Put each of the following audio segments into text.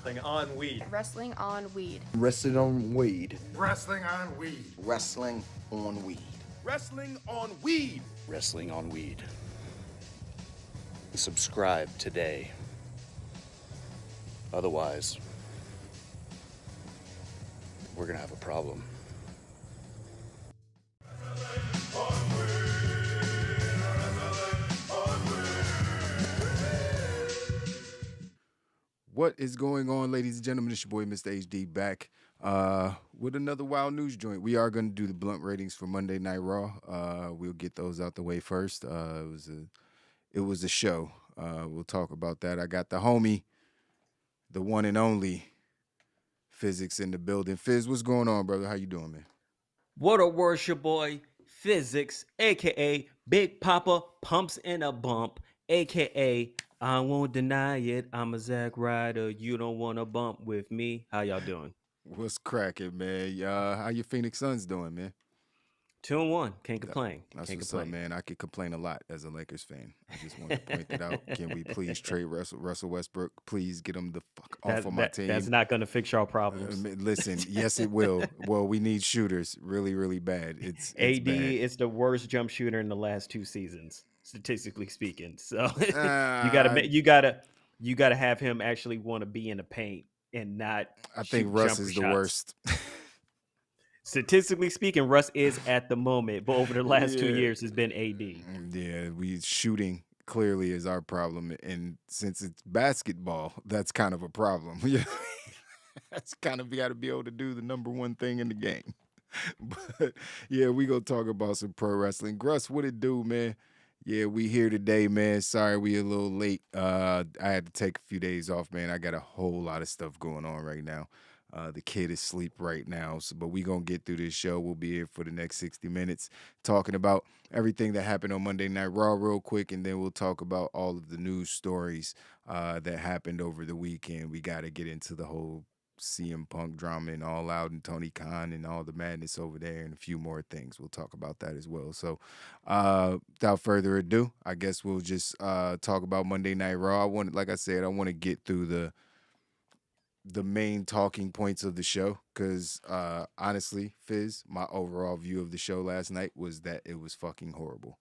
Wrestling on weed. Wrestling on weed. Wrestling on weed. Wrestling on weed. Wrestling on weed. Wrestling on weed. Wrestling on weed. Subscribe today. Otherwise, we're gonna have a problem. What is going on, ladies and gentlemen? It's your boy, Mr. HD, back with another wild news joint. We are going to do the blunt ratings for Monday Night Raw. We'll get those out the way first. It was a show. We'll talk about that. I got the homie, the one and only Physics in the building. Fizz, what's going on, brother? How you doing, man? What a worship boy, Physics, aka Big Papa Pumps in a Bump, aka I won't deny it. I'm a Zack Ryder. You don't want to bump with me. How y'all doing? What's cracking, man? How your Phoenix Suns doing, man? 2-1. Can't complain. That's Can't what's complain. up, man. I could complain a lot as a Lakers fan. I just wanted to point that out. Can we please trade Russell Westbrook? Please get him the fuck off of my team. That's not going to fix y'all problems. Listen, yes, it will. Well, we need shooters really, really bad. It's AD bad. is the worst jump shooter in the last 2 seasons, statistically speaking. So you gotta have him actually want to be in the paint and not. I think Russ is the shots. worst. Statistically speaking, Russ is at the moment, but over the last 2 years, it's been AD. Yeah, shooting clearly is our problem, and since it's basketball, that's kind of a problem. That's kind of, you got to be able to do the number one thing in the game. But yeah, we gonna talk about some pro wrestling. Gruss, what it do, man? Yeah, we here today, man. Sorry we a little late. I had to take a few days off, man. I got a whole lot of stuff going on right now. The kid is asleep right now, but we going to get through this show. We'll be here for the next 60 minutes talking about everything that happened on Monday Night Raw real quick, and then we'll talk about all of the news stories that happened over the weekend. We got to get into the whole CM Punk drama and All Out and Tony Khan and all the madness over there and a few more things. We'll talk about that as well. So without further ado, I guess we'll just talk about Monday Night Raw. Like I said, I want to get through the main talking points of the show because honestly, Fizz, my overall view of the show last night was that it was fucking horrible.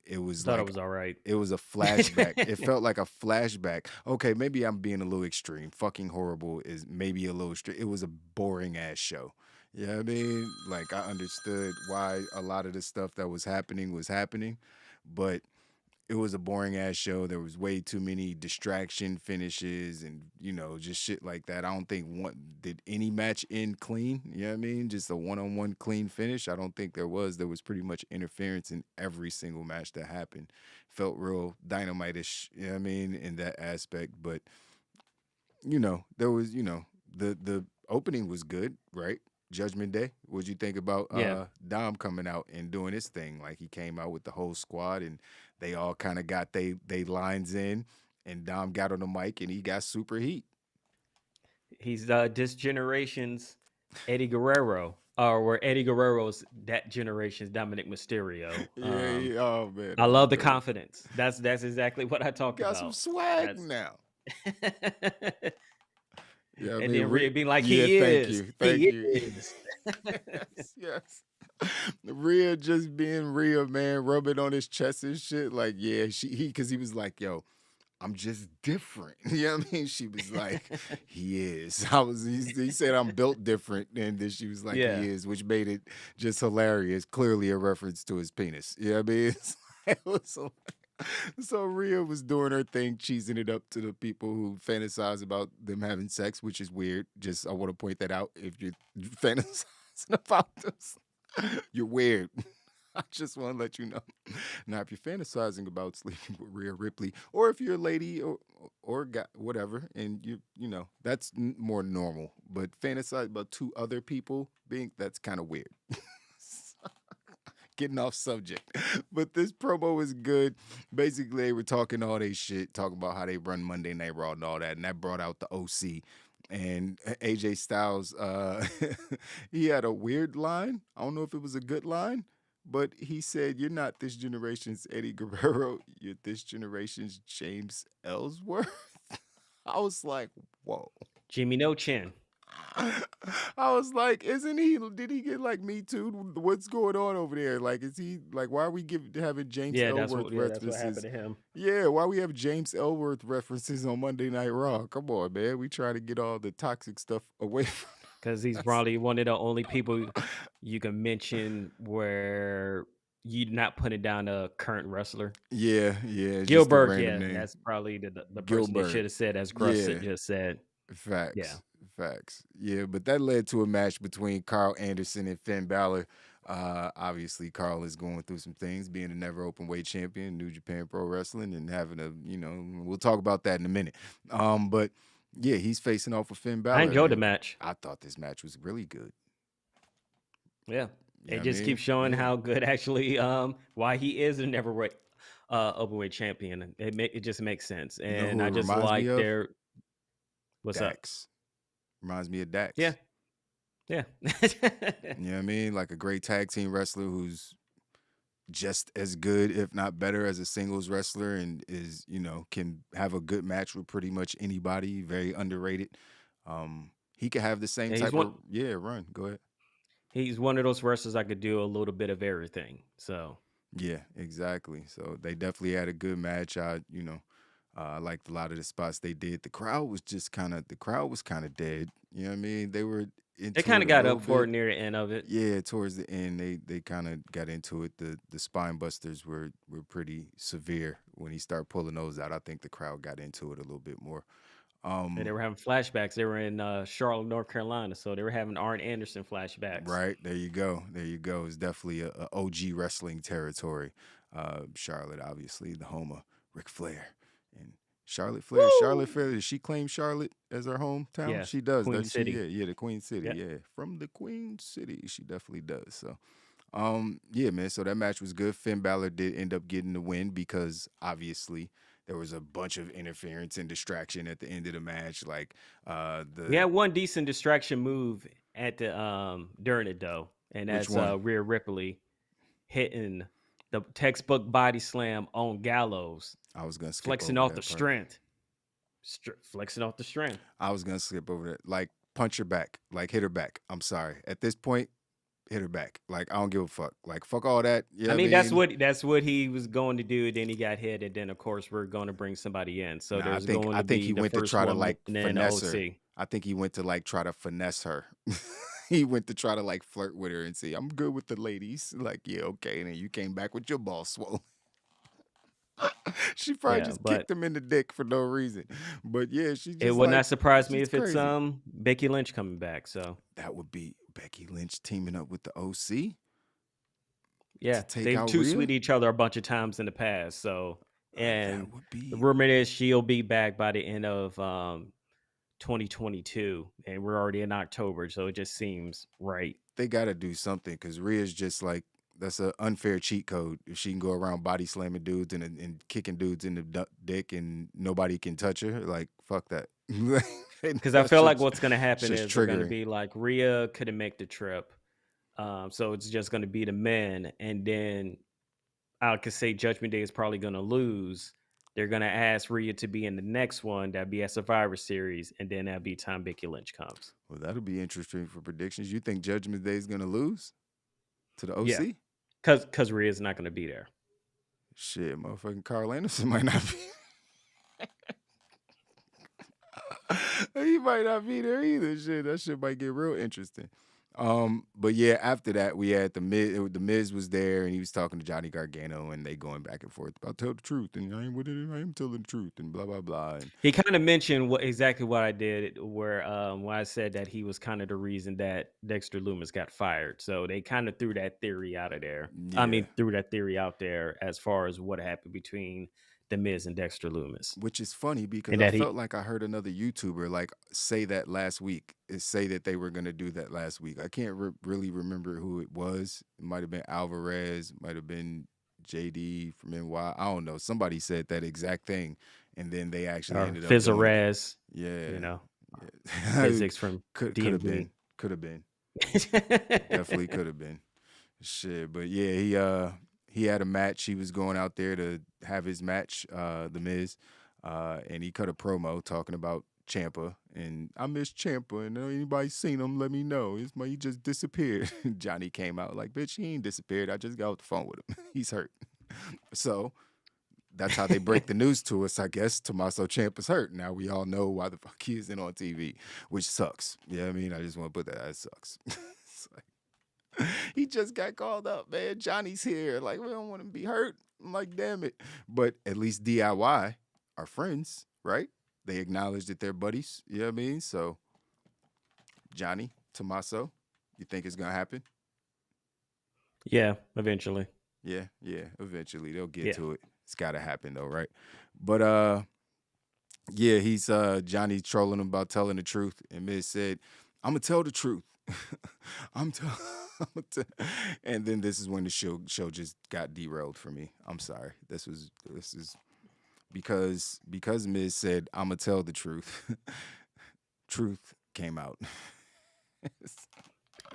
It was Thought it was all right. It was a flashback. It felt like a flashback. Okay, maybe I'm being a little extreme. Fucking horrible is maybe a little extreme. It was a boring ass show. You know what I mean? Like, I understood why a lot of the stuff that was happening, but it was a boring ass show. There was way too many distraction finishes and, just shit like that. I don't think did any match end clean. You know what I mean? Just a one-on-one clean finish. I don't think there was. There was pretty much interference in every single match that happened. Felt real dynamite-ish, you know what I mean, in that aspect. But, there was, the opening was good, right? Judgment Day. What'd you think about Dom coming out and doing his thing? Like, he came out with the whole squad and they all kind of got they lines in, and Dom got on the mic and he got super heat. He's this generation's Eddie Guerrero, or Eddie Guerrero's that generation's Dominic Mysterio. Oh man, I love the confidence. That's exactly what I talk about. Got some swag now. Yeah, and then Rhea being like, he is. Thank you. Is. Yes. Rhea just being Rhea, man, rubbing on his chest and shit. Like, yeah, because he was like, yo, I'm just different. You know what I mean? She was like, he is. He said, I'm built different. And then she was like, he is, which made it just hilarious. Clearly a reference to his penis. You know what I mean? It was so Rhea was doing her thing, cheesing it up to the people who fantasize about them having sex, which is weird. Just, I want to point that out. If you're fantasizing about this, you're weird. I just want to let you know. Now, if you're fantasizing about sleeping with Rhea Ripley, or if you're a lady or guy, whatever, and that's more normal. But fantasize about 2 other people that's kind of weird. Getting off subject, but this promo was good. Basically, they were talking all they shit, talking about how they run Monday Night Raw and all that, and that brought out the OC. And AJ Styles, he had a weird line. I don't know if it was a good line, but he said, "You're not this generation's Eddie Guerrero. You're this generation's James Ellsworth." I was like, whoa. Jimmy No Chin. I was like, isn't he? Did he get like Me Too? What's going on over there? Like, is he like? Why are we having James Ellsworth That's what happened references? to him. Yeah, why we have James Ellsworth references on Monday Night Raw? Come on, man. We try to get all the toxic stuff away from Because he's us. probably one of the only people you can mention where you're not putting down a current wrestler. Yeah, it's just a Gilbert, random yeah, name. that's probably the person they Gilbert. should have said, as Gruss Yeah, just said. Yeah. facts. Yeah, but that led to a match between Carl Anderson and Finn Balor. Obviously, Carl is going through some things, being a never open weight champion, New Japan Pro Wrestling, and having a, we'll talk about that in a minute. But yeah, he's facing off with Finn Balor. I enjoyed the and match. I thought this match was really good. Yeah. You know It what I just mean? keeps showing Yeah. how good actually why he is a never openweight champion. It just makes sense. You know And who I it just reminds me like of? their what's up? Dax. Reminds me of Dax. Yeah. Yeah. You know what I mean? Like a great tag team wrestler who's just as good, if not better, as a singles wrestler, and is, can have a good match with pretty much anybody. Very underrated. He could have the same Yeah, type of run. Go ahead. he's one of those wrestlers I could do a little bit of everything. So Yeah, exactly. So they definitely had a good match. I liked a lot of the spots they did. The crowd was kind of dead. You know what I mean? They were into they kind it of a got little up for it bit. near the end of it. Yeah, towards the end, they kind of got into it. The spine busters were pretty severe when he started pulling those out. I think the crowd got into it a little bit more. And they were having flashbacks. They were in Charlotte, North Carolina, so they were having Arn Anderson flashbacks. Right, there you go. It's definitely a OG wrestling territory. Charlotte, obviously, the home of Ric Flair and Charlotte Flair. Woo! Charlotte Flair, does she claim Charlotte as her hometown? Yeah, She does, Queen doesn't City. she? Yeah, the Queen City. Yep. Yeah, from the Queen City, she definitely does. So, yeah, man. So that match was good. Finn Balor did end up getting the win because obviously there was a bunch of interference and distraction at the end of the match. Like We had one decent distraction move at the during it though, and Which that's one? Rhea Ripley hitting the textbook body slam on Gallows, I was gonna skip flexing over off that the part. strength, flexing off the strength. I was gonna skip over that. Like punch her back, like hit her back. I'm sorry. At this point, hit her back. Like I don't give a fuck. Like fuck all that. Yeah, I mean, that's what he was going to do. Then he got hit, and then of course we're going to bring somebody in. So Nah, there's I going to think be he the went to first try to woman like and then finesse OC. her. I think he went to like try to finesse her. He went to try to like flirt with her and say, "I'm good with the ladies." Like, yeah, okay. And then you came back with your balls swollen. She probably just kicked him in the dick for no reason. But yeah, she just It would not surprise me she's if it's crazy. Becky Lynch coming back. So That would be Becky Lynch teaming up with the OC yeah, to take they've out two Rhea. sweet each other a bunch of times in the past. So and That would be. the rumor is she'll be back by the end of 2022, and we're already in October, so it just seems right. They got to do something because Rhea's just like, that's an unfair cheat code. If she can go around body slamming dudes and kicking dudes in the dick and nobody can touch her, like fuck that. Because I feel like what's going to happen is they're going to triggering. be like Rhea couldn't make the trip, so it's just going to be the men, and then I could say Judgment Day is probably going to lose. They're going to ask Rhea to be in the next one. That'd be at Survivor Series, and then that'd be time Becky Lynch comes. Well, that'll be interesting for predictions. You think Judgment Day is going to lose to the OC? Yeah, because Rhea's not going to be there. Shit, motherfucking Carl Anderson might not be. He might not be there either. Shit, that shit might get real interesting. But yeah, after that, we had the Miz. The Miz was there, and he was talking to Johnny Gargano, and they going back and forth about tell the truth, and I ain't with it. I am telling the truth, and blah blah blah. And he kind of mentioned exactly what I did, where when I said that he was kind of the reason that Dexter Lumis got fired. So they kind of threw that theory out of there. Yeah. I mean, threw that theory out there as far as what happened between the Miz and Dexter Lumis. Which is funny because I felt like I heard another YouTuber like say that last week. Say that they were gonna do that last week. I can't really remember who it was. It might have been Alvarez. Might have been JD from NY. I don't know. Somebody said that exact thing, and then they actually ended up doing Fizzarez. Yeah, you know, yeah. physics from could have been. Definitely could have been. Shit, but yeah, he had a match. He was going out there to have his match, The Miz. and he cut a promo talking about Champa, and I miss Champa, and anybody seen him, let me know. He just disappeared. Johnny came out like, bitch, he ain't disappeared. I just got off the phone with him. He's hurt. So that's how they break the news to us, I guess. Tommaso Ciampa's hurt. Now we all know why the fuck he isn't on TV, which sucks. Yeah, I mean, I just want to put that. It sucks. It's like, he just got called up, man. Johnny's here. Like, we don't want him to be hurt. I'm like, damn it. But at least DIY are friends, right? They acknowledge that they're buddies. You know what I mean? So, Johnny, Tommaso, you think it's going to happen? Yeah, eventually. Yeah, eventually they'll get Yeah. to it. It's got to happen though, right? But yeah, he's Johnny trolling him about telling the truth, and Miz said, "I'm gonna tell the truth." And then this is when the show just got derailed for me. I'm sorry. This is because Miz said, "I'm gonna tell the truth." Truth came out.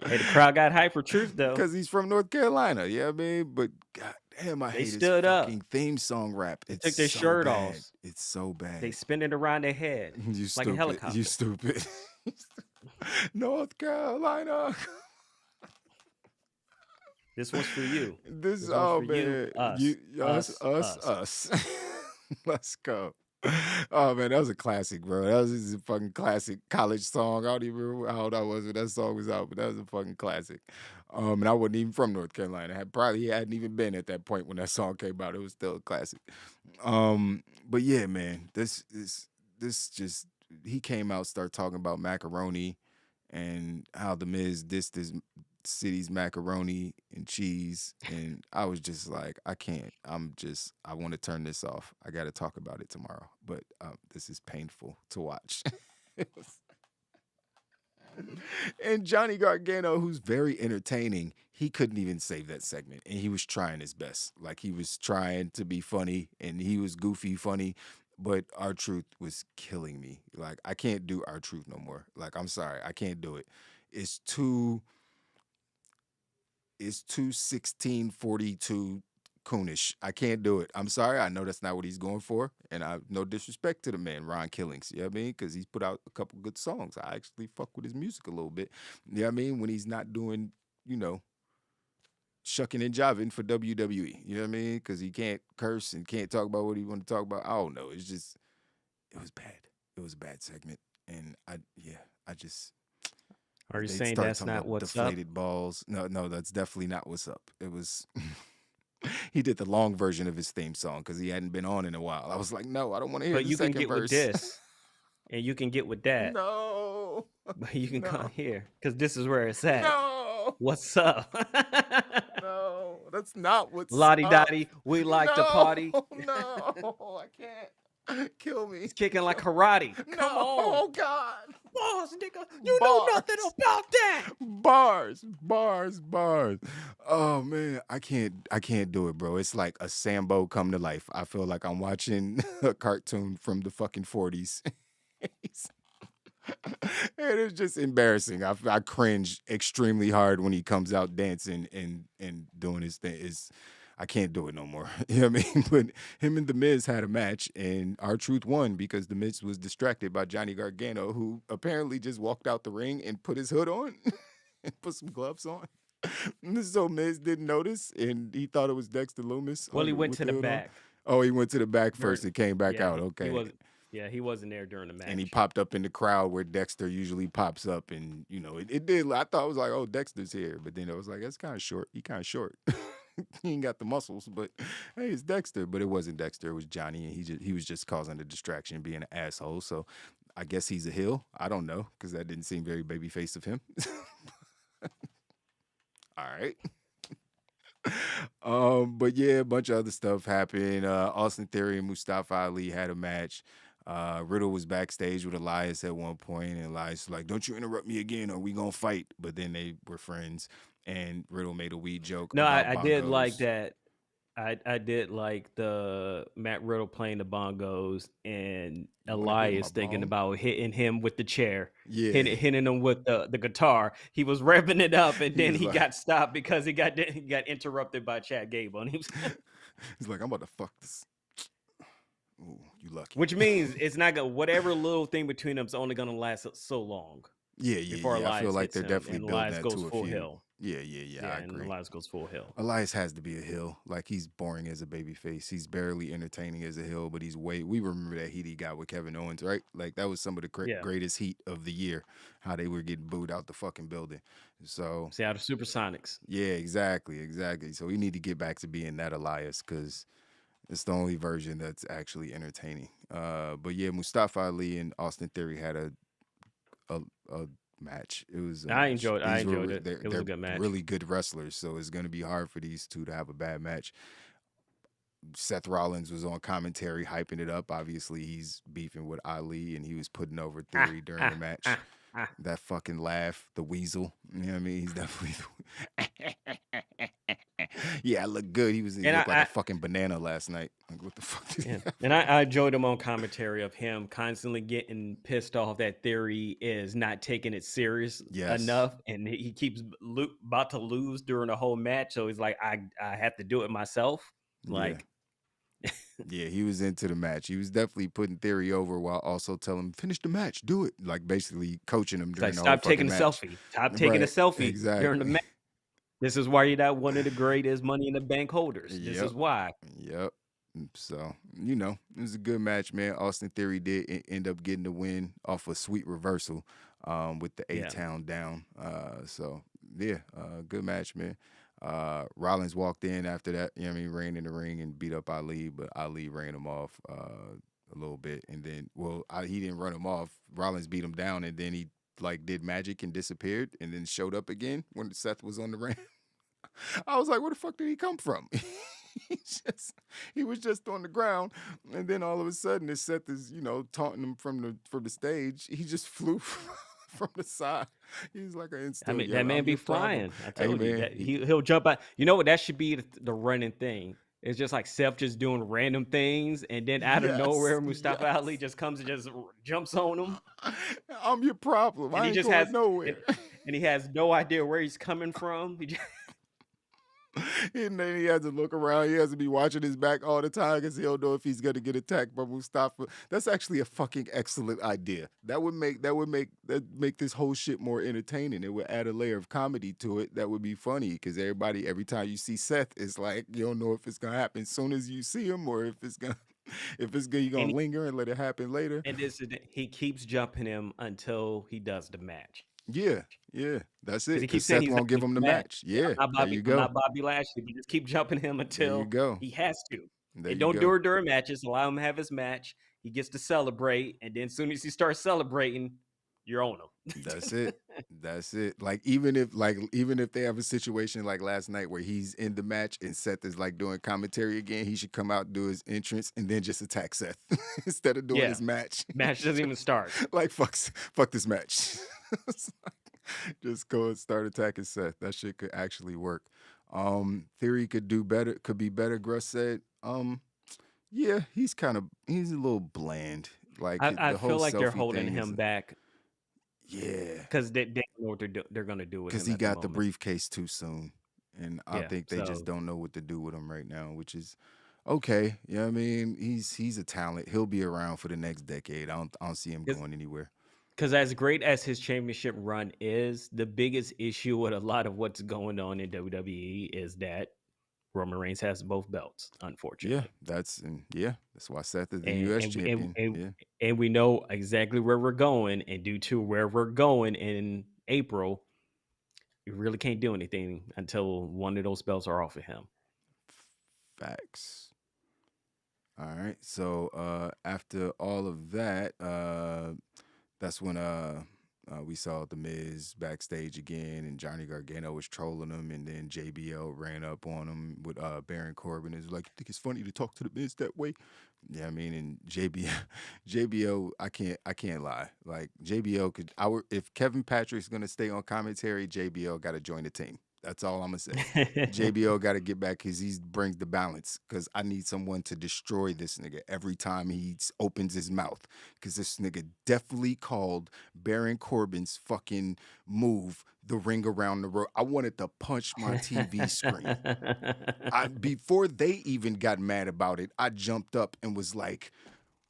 Hey, the crowd got hype for Truth though. Because he's from North Carolina, you know what I mean? But god damn, I hate his stood up. fucking theme song rap. It's took their so shirt bad. off. It's so bad. They spin it around their head You like stupid. a helicopter. You stupid. North Carolina. This one's for you. This one's oh for you, man. us, Us. Let's go. Oh man, that was a classic, bro. That was just a fucking classic college song. I don't even remember how old I was when that song was out, but that was a fucking classic. And I wasn't even from North Carolina. He hadn't even been at that point when that song came out. It was still a classic. But yeah, man, this just he came out, started talking about macaroni and how the Miz dissed his city's macaroni and cheese, and I was just like, I can't. I want to turn this off. I got to talk about it tomorrow, but this is painful to watch. And Johnny Gargano, who's very entertaining, he couldn't even save that segment, and he was trying his best. Like, he was trying to be funny, and he was goofy funny, but R-Truth was killing me. Like, I can't do R-Truth no more. Like, I'm sorry, I can't do it. It's too 1642 coonish. I can't do it. I'm sorry. I know that's not what he's going for. And I no disrespect to the man, Ron Killings. You know what I mean? Because he's put out a couple good songs. I actually fuck with his music a little bit. You know what I mean? When he's not doing, shucking and jiving for WWE. You know what I mean? Because he can't curse and can't talk about what he want to talk about. I don't know. It was bad. It was a bad segment. And Are you they saying started that's talking not about what's up? deflated balls. No, that's definitely not what's up. It was he did the long version of his theme song because he hadn't been on in a while. I was like, no, I don't want to hear But the you can second get verse. with this, and you can get with that. No, But you can No. come here because this is where it's at. no, What's up? no, that's not what's Lottie up. Dottie, we like to party. No, I can't. Kill me. It's kicking like karate. Come No, on. oh God. Boss, nigga, you know nothing Bars. about that. Bars. Oh man, I can't do it, bro. It's like a Sambo come to life. I feel like I'm watching a cartoon from the fucking 40s. And it's just embarrassing. I cringe extremely hard when he comes out dancing and doing his thing. I can't do it no more. You know what I mean? But him and The Miz had a match, and R-Truth won because The Miz was distracted by Johnny Gargano, who apparently just walked out the ring and put his hood on and put some gloves on. So Miz didn't notice, and he thought it was Dexter Loomis. Well, he went with to the hood on. back. Oh, he went to the back first and came back Yeah, out. Okay. He wasn't there during the match. And he popped up in the crowd where Dexter usually pops up, and it did. I thought it was like, oh, Dexter's here, but then it was like, that's kind of short. He kind of short. He ain't got the muscles, but hey, it's Dexter. But it wasn't Dexter. It was Johnny, and he was just causing the distraction, being an asshole. So I guess he's a heel. I don't know, because that didn't seem very babyface of him. All right. But yeah, a bunch of other stuff happened. Austin Theory and Mustafa Ali had a match. Riddle was backstage with Elias at one point, and Elias was like, "Don't you interrupt me again, or we gonna fight." But then they were friends, and Riddle made a weed joke. No, about I did like bongos. that. I did like the Matt Riddle playing the bongos and You wanna get Elias my thinking bong? about hitting him with the chair, Yeah, hitting him with the guitar. He was revving it up, and then was he like, got stopped because he got interrupted by Chad Gable. And he was he's like, I'm about to fuck this. Ooh, You lucky. Which means it's not gonna whatever little thing between them is only gonna last so long Yeah, before I feel Elias like hits they're him definitely and building Elias that goes to a full feud. hill. I Yeah, and agree. Elias goes full hill. Elias has to be a heel. Like, he's boring as a babyface. He's barely entertaining as a heel, but he's we remember that heat he got with Kevin Owens, right? Like, that was some of the Yeah. greatest heat of the year, how they were getting booed out the fucking building. So, See out of Supersonics. yeah, exactly. So we need to get back to being that Elias, because it's the only version that's actually entertaining. But yeah, Mustafa Ali and Austin Theory had a match. It was a I match. enjoyed it. It was a good match. Really good wrestlers, so it's going to be hard for these two to have a bad match. Seth Rollins was on commentary hyping it up. Obviously, he's beefing with Ali, and he was putting over Theory during the match. That fucking laugh, the weasel. You know what I mean? He's definitely yeah, I look good. He looked like a fucking banana last night. Like, what the fuck? Yeah. And I enjoyed him on commentary of him constantly getting pissed off that Theory is not taking it serious enough, and he keeps about to lose during the whole match. So he's like, I have to do it myself. Like, yeah, he was into the match. He was definitely putting Theory over while also telling him, finish the match, do it. Like, basically coaching him during the whole fucking match. Stop taking a selfie exactly. during the match. This is why you're not one of the greatest Money in the Bank holders. This is why. Yep. So, it was a good match, man. Austin Theory did end up getting the win off a sweet reversal with the A-Town down. So, yeah, good match, man. Rollins walked in after that, ran in the ring and beat up Ali, but Ali ran him off a little bit. And then, he didn't run him off. Rollins beat him down, and then he did magic and disappeared and then showed up again when Seth was on the ring. I was like, where the fuck did he come from? he was just on the ground, and then all of a sudden, as Seth is, taunting him from the stage, he just flew from the side. He's like an instant. I mean, that man be flying. I told you man, that he'll jump out. You know what? That should be the running thing. It's just like Seth just doing random things, and then out of nowhere, Mustafa Ali just comes and just jumps on him. I'm your problem. And I ain't going nowhere. And he has no idea where he's coming from. And then he has to look around. He has to be watching his back all the time because he don't know if he's gonna get attacked by Mustafa. That's actually a fucking excellent idea. That would make this whole shit more entertaining. It would add a layer of comedy to it. That would be funny because every time you see Seth, it's like you don't know if it's gonna happen as soon as you see him or if it's gonna you're gonna linger and let it happen later. And he keeps jumping him until he does the match. Yeah, that's it. Because Seth won't give him the match. Yeah, there you go. Not Bobby Lashley, but just keep jumping him until he has to. And don't do it during matches. Allow him to have his match. He gets to celebrate, and then as soon as he starts celebrating, you're on him. That's it. That's it. Like even if they have a situation like last night where he's in the match and Seth is like doing commentary again, he should come out and do his entrance and then just attack Seth instead of doing his match. Match doesn't even start. Like fuck this match. Just go and start attacking Seth. That shit could actually work. Theory could do better. Could be better. Gruss said. Yeah, he's a little bland. Like I feel like they're holding him back. Yeah, because they don't know what they're gonna do with him. Because he got the briefcase too soon, and I think they just don't know what to do with him right now, which is okay. You know what I mean? He's a talent. He'll be around for the next decade. I don't see him going anywhere. Because as great as his championship run is, the biggest issue with a lot of what's going on in WWE is that Roman Reigns has both belts, unfortunately. Yeah, that's why Seth is the U.S. champion. And we know exactly where we're going, and due to where we're going in April, you really can't do anything until one of those belts are off of him. Facts. All right, so after all of that, that's when we saw The Miz backstage again, and Johnny Gargano was trolling him, and then JBL ran up on him with Baron Corbin. It was like, you think it's funny to talk to The Miz that way? Yeah, I mean, and JBL, I can't lie. Like JBL could, if Kevin Patrick's gonna stay on commentary, JBL got to join the team. That's all I'm gonna say. JBL got to get back because he brings the balance. Because I need someone to destroy this nigga every time he opens his mouth. Because this nigga definitely called Baron Corbin's fucking move the ring around the road. I wanted to punch my TV screen. Before they even got mad about it, I jumped up and was like,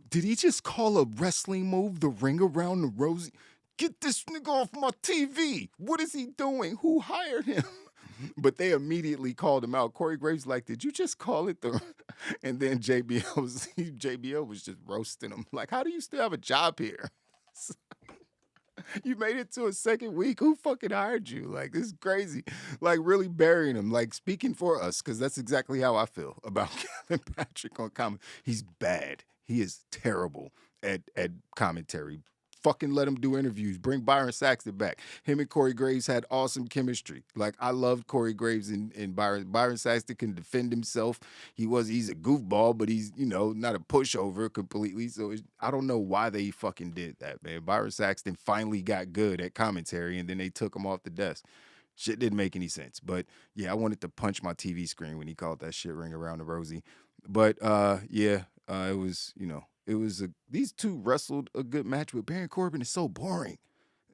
did he just call a wrestling move the ring around the rosy? Get this nigga off my TV. What is he doing? Who hired him? But they immediately called him out. Corey Graves like, did you just call it the? And then JBL was just roasting him. Like, how do you still have a job here? You made it to a second week. Who fucking hired you? Like, this is crazy. Like, really burying him. Like, speaking for us, because that's exactly how I feel about Kevin Patrick on comment. He's bad. He is terrible at commentary. Fucking let him do interviews. Bring Byron Saxton back. Him and Corey Graves had awesome chemistry. Like, I loved Corey Graves and Byron. Byron Saxton can defend himself. He's a goofball, but he's, not a pushover completely. So I don't know why they fucking did that, man. Byron Saxton finally got good at commentary, and then they took him off the desk. Shit didn't make any sense. But, yeah, I wanted to punch my TV screen when he called that shit ring around the rosy. But, it was, these two wrestled a good match, but Baron Corbin is so boring.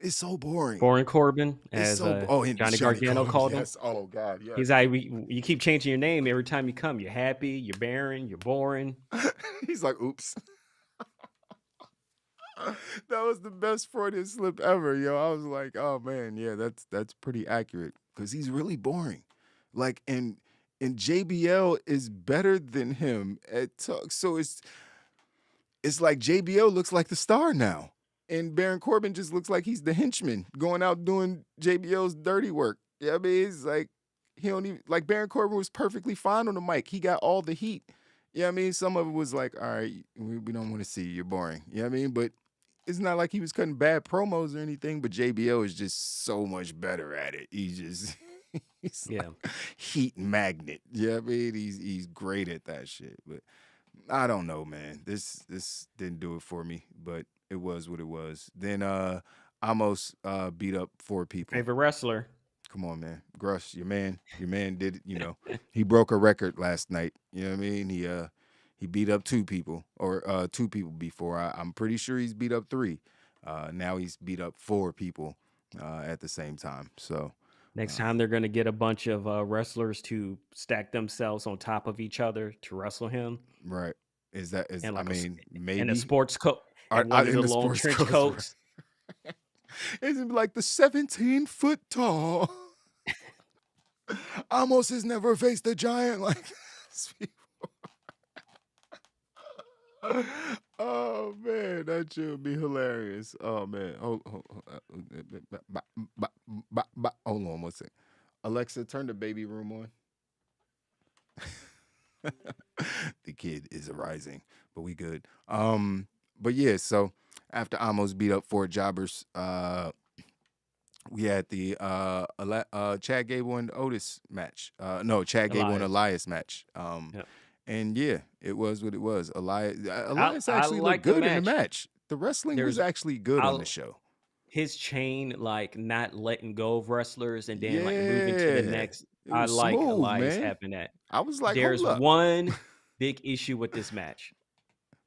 It's so boring. Boring Corbin, It's as so and Johnny Gargano called him. Yes. Oh God, yes. He's like, you keep changing your name every time you come. You're happy, you're barren, you're boring. He's like, oops. That was the best Freudian slip ever, yo. I was like, oh man, yeah, that's pretty accurate because he's really boring. Like, and JBL is better than him at talk. So it's like JBL looks like the star now. And Baron Corbin just looks like he's the henchman going out doing JBL's dirty work. Yeah, I mean, it's like he don't even like Baron Corbin was perfectly fine on the mic. He got all the heat. Yeah, I mean, some of it was like, all right, we don't want to see you. You're boring. Yeah, I mean, but it's not like he was cutting bad promos or anything, but JBL is just so much better at it. He's like heat magnet. Yeah, I mean, he's great at that shit. But I don't know, man. This didn't do it for me, but it was what it was. Then Amos beat up 4 people. Favorite wrestler. Come on, man. Grush, your man did it, he broke a record last night. You know what I mean? He beat up 2 people, or 2 people before. I'm pretty sure he's beat up 3. Now he's beat up 4 people at the same time. So next time they're going to get a bunch of wrestlers to stack themselves on top of each other to wrestle him. Right. Maybe in a sports coat and one of the long trench coats. Right. Isn't like the 17-foot tall. Almost has never faced a giant like this before. Oh man, that should be hilarious. Oh man, hold on 1 second. Alexa, turn the baby room on. The kid is arising, but we good. But yeah, so after Amos beat up 4 jobbers, we had the Chad Gable and Otis match. Chad Gable and Elias match. And yeah, it was what it was. Elias actually looked good in the match. The wrestling was actually good on the show. His chain, like not letting go of wrestlers and then like moving to the next. I like smooth, Elias man. having that. I was like, there's hold up. one big issue with this match.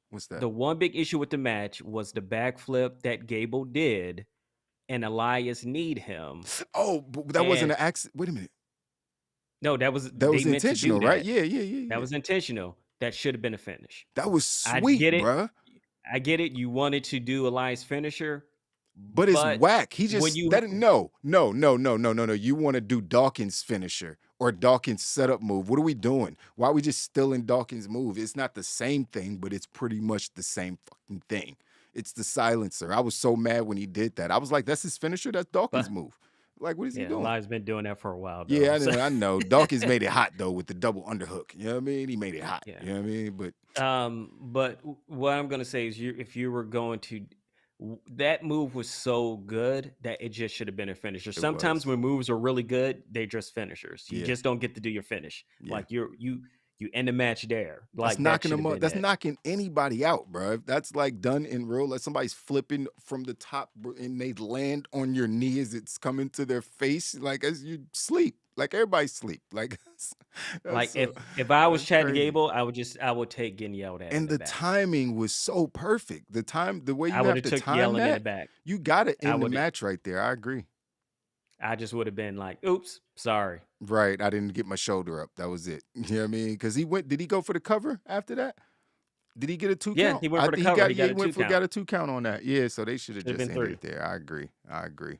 What's that? The one big issue with the match was the backflip that Gable did, and Elias kneed him. Oh, but that wasn't an accident. Wait a minute. No, that was intentional, right? Yeah. That was intentional. That should have been a finish. That was sweet, bruh. I get it. You wanted to do Elias' finisher. But it's whack. He just no. You want to do Dawkins' finisher or Dawkins' setup move. What are we doing? Why are we just stealing Dawkins' move? It's not the same thing, but it's pretty much the same fucking thing. It's the silencer. I was so mad when he did that. I was like, that's his finisher? That's Dawkins' move. Like, what is he doing? Elias been doing that for a while, though. Yeah, I know. Dawkins made it hot, though, with the double underhook. You know what I mean? He made it hot. Yeah. You know what I mean? But what I'm going to say is if you were going to that move was so good that it just should have been a finisher. Sometimes when moves are really good, they're just finishers. You just don't get to do your finish. Like you end the match there. Like that's knocking them up. That's knocking anybody out, bro. If that's like done in real, like somebody's flipping from the top and they land on your knee as it's coming to their face, like as you sleep. Like everybody sleep. Like if I was Chad Gable, I would take getting yelled at. And the timing was so perfect. The way you have to time yelling that, in the back. You got to end the match right there. I agree. I just would have been like, oops, sorry. Right. I didn't get my shoulder up. That was it. You know what I mean? Because did he go for the cover after that? Did he get a 2 Yeah, count? he went for the cover. He got a 2 count. Got a 2 count on that. Yeah, so they should have Should have just been ended 3. it there. I agree. I agree.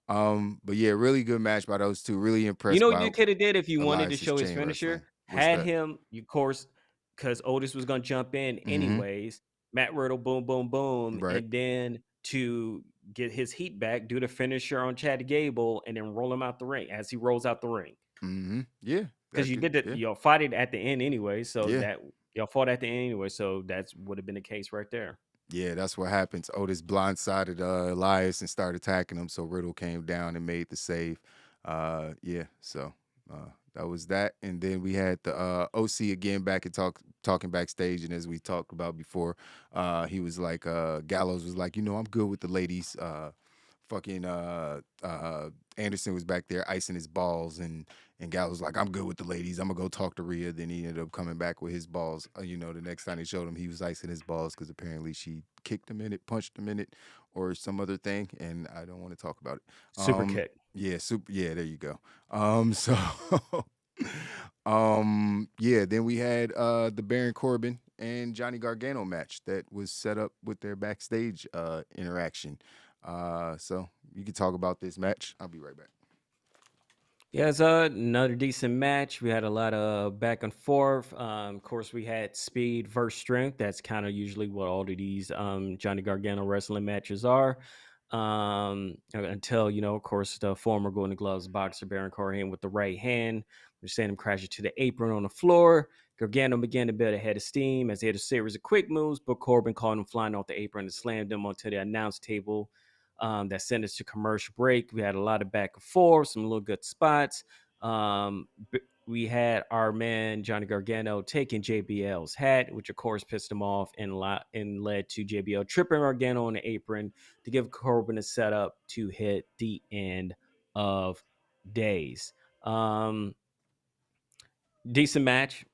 But yeah, really good match by those two. Really You impressed know what by you could have did if you wanted to Elias's show his chain wrestling. finisher? What's Had that? him, of course, because Otis was gonna jump in Mm-hmm. anyways. Matt Riddle, boom, boom, boom, Right. and then to get his heat back, do the finisher on Chad Gable, and then roll him out the ring as he rolls out the ring. Mm-hmm. Yeah. Because That you could, did it, yeah. y'all fought it at the end anyway, so Yeah. that y'all fought at the end anyway, so that's would have been the case right there. Yeah, that's what happens. Otis blindsided Elias and started attacking him, so Riddle came down and made the save. Yeah, so that was that. And then we had the OC again back and talking backstage, and as we talked about before, he was like Gallows was like, I'm good with the ladies. Fucking Anderson was back there icing his balls, and Gallows was like, I'm good with the ladies. I'm gonna go talk to Rhea. Then he ended up coming back with his balls. The next time they showed him, he was icing his balls because apparently she kicked him in it, punched him in it, or some other thing. And I don't want to talk about it. Super kick. Yeah, super. Yeah, there you go. So, yeah. Then we had the Baron Corbin and Johnny Gargano match that was set up with their backstage interaction. So you can talk about this match. I'll be right back. Yeah, it's another decent match. We had a lot of back and forth. Of course, we had speed versus strength. That's kind of usually what all of these Johnny Gargano wrestling matches are. Until, of course, the former Golden Gloves boxer Baron Corbin with the right hand. We're seeing him crash to the apron on the floor. Gargano began to build a head of steam as he had a series of quick moves, but Corbin caught him flying off the apron and slammed him onto the announce table. That sent us to commercial break. We had a lot of back and forth, some little good spots. We had our man Johnny Gargano taking JBL's hat, which of course pissed him off and led to JBL tripping Gargano on the apron to give Corbin a setup to hit the end of days. Decent match.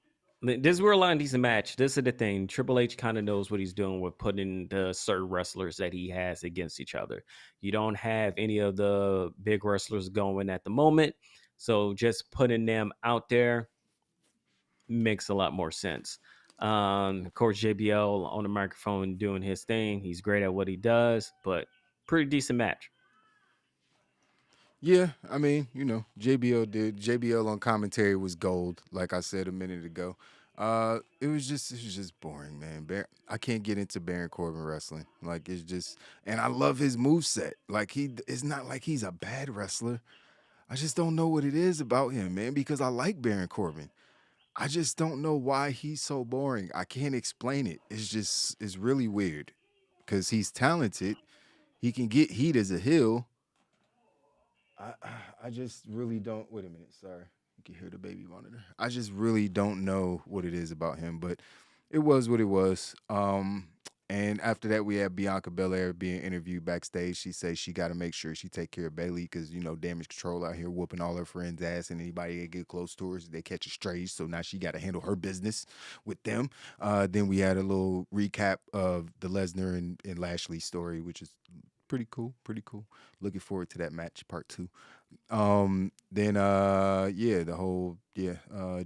This is where a lot of decent match. This is the thing. Triple H kind of knows what he's doing with putting the certain wrestlers that he has against each other. You don't have any of the big wrestlers going at the moment, so just putting them out there makes a lot more sense. Of course, JBL on the microphone doing his thing. He's great at what he does, but pretty decent match. Yeah, I mean, JBL on commentary was gold, like I said a minute ago. It was just boring, man. I can't get into Baron Corbin wrestling. Like it's just, and I love his moveset. Like it's not like he's a bad wrestler. I just don't know what it is about him, man. Because I like Baron Corbin. I just don't know why he's so boring. I can't explain it. It's really weird. Because he's talented. He can get heat as a heel. I just really don't. Wait a minute, sorry. You can hear the baby monitor. I just really don't know what it is about him, but it was what it was. And after that, we had Bianca Belair being interviewed backstage. She says she got to make sure she take care of Bayley because Damage Control out here whooping all her friends' ass, and anybody that get close to her, they catch a strays. So now she got to handle her business with them. Then we had a little recap of the Lesnar and Lashley story, which is pretty cool. Looking forward to that match, part 2. Then the whole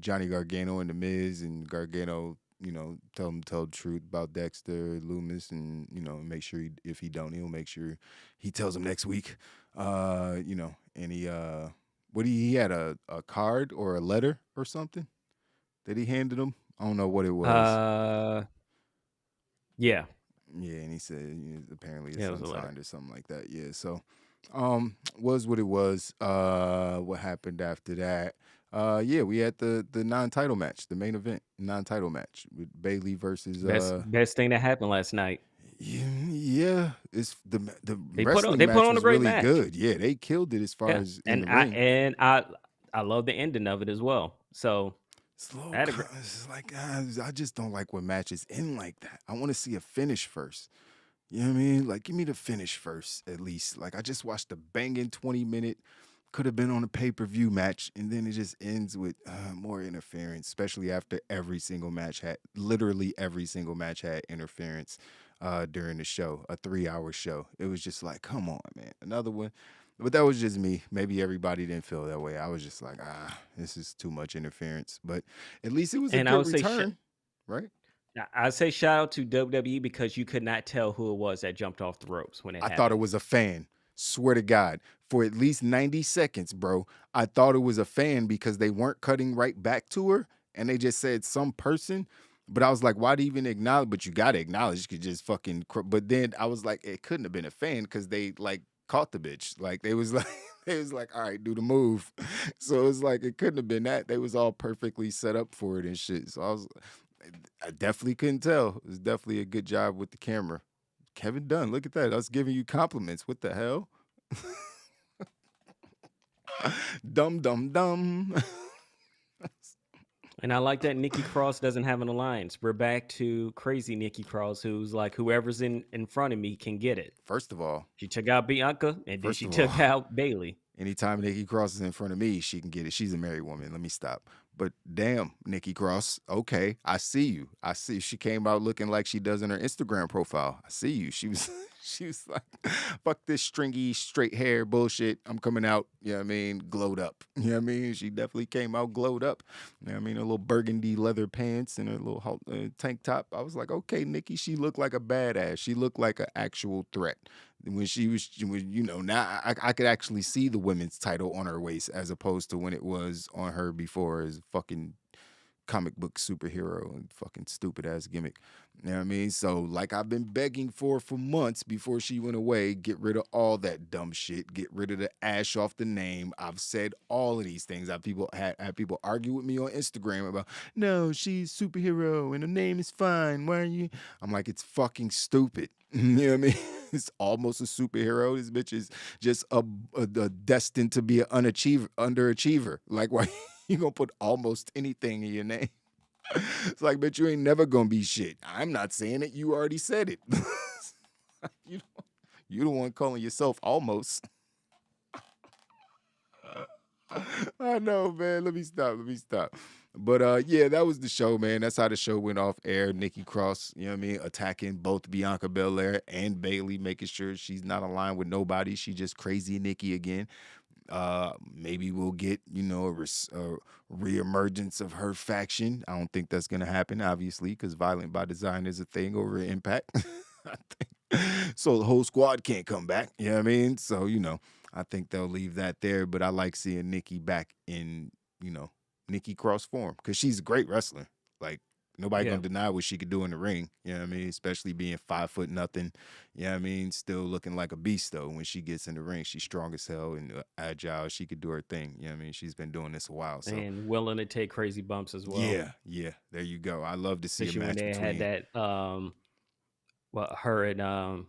Johnny Gargano and the Miz, and Gargano, tell the truth about Dexter Loomis, and make sure if he don't, he'll make sure he tells him next week. And he he had a card or a letter or something that he handed him. I don't know what it was. Yeah. Yeah, and he said apparently Yeah, it it's was a letter. unsigned or something like that. Yeah, so was what it was. What happened after that? We had the non-title match, the main event non-title match with Bayley versus Best thing that happened last night. yeah, it's the They wrestling put match on a was great really match. good. Yeah, they killed it as far Yeah, as in and the ring. I love the ending of it as well. So It's a little, I had a it's like I just don't like when matches end like that. I want to see a finish first. You know what I mean? Like, give me the finish first, at least. Like, I just watched a banging 20-minute, could have been on a pay-per-view match, and then it just ends with more interference, especially after literally every single match had interference during the show, a 3-hour show. It was just like, come on, man. Another one. But that was just me. Maybe everybody didn't feel that way. I was just like, this is too much interference. But at least it was a and I good would say return, right? I say shout out to WWE because you could not tell who it was that jumped off the ropes when it I thought it happened. was a fan. Swear to God. For at least 90 seconds, bro. I thought it was a fan because they weren't cutting right back to her and they just said some person. But I was like, why do you even acknowledge? But you got to acknowledge. You could just fucking. But then I was like, it couldn't have been a fan because they like caught the bitch. Like they was like, they was like, all right, do the move. So it's like, it couldn't have been that. They was all perfectly set up for it and shit. So I definitely couldn't tell. It was definitely a good job with the camera. Kevin Dunn, look at that. Us giving you compliments. What the hell? Dumb, dumb, dumb. And I like that Nikki Cross doesn't have an alliance. We're back to crazy Nikki Cross, who's like, whoever's in front of me can get it. First of all, She took out Bianca, and then first she of took all, out Bailey. anytime Nikki Cross is in front of me, she can get it. She's a married woman. Let me stop. But damn, Nikki Cross. Okay, I see you. I see. She came out looking like she does in her Instagram profile. I see you. She was she was like, fuck this stringy straight hair bullshit. I'm coming out, you know what I mean, glowed up. You know what I mean? She definitely came out glowed up. You know what I mean? Her little burgundy leather pants and her little tank top. I was like, okay, Nikki, she looked like a badass. She looked like an actual threat. When she was, you know, now I could actually see the women's title on her waist as opposed to when it was on her before as fucking comic book superhero and fucking stupid ass gimmick. You know what I mean? So like I've been begging for months before she went away, get rid of all that dumb shit, get rid of the ash off the name. I've said all of these things. I've had people argue with me on Instagram about no, she's superhero and her name is fine. Why are you? I'm like, it's fucking stupid. You know what I mean? It's almost a superhero. This bitch is just a destined to be an underachiever. Like, why you gonna put almost anything in your name? It's like, bitch, you ain't never gonna be shit. I'm not saying it. You already said it. you, you the one calling yourself almost. I know, man. Let me stop. But yeah, that was the show, man. That's how the show went off air. Nikki Cross, you know what I mean, attacking both Bianca Belair and Bailey, making sure she's not aligned with nobody. She just crazy Nikki again. Maybe we'll get, you know, a reemergence of her faction. I don't think that's gonna happen, obviously, because Violent by Design is a thing over at Impact. I think so. The whole squad can't come back. You know what I mean? So, you know, I think they'll leave that there. But I like seeing Nikki back in, you know, Nikki Cross form because she's a great wrestler. Like nobody Yeah. gonna deny what she could do in the ring. You know what I mean? Especially being 5'0" nothing. You know what I mean? Still looking like a beast though. When she gets in the ring, she's strong as hell and agile. She could do her thing. You know what I mean? She's been doing this a while. So And willing to take crazy bumps as well. yeah. There you go. I love to see a Especially when match they had between. that her and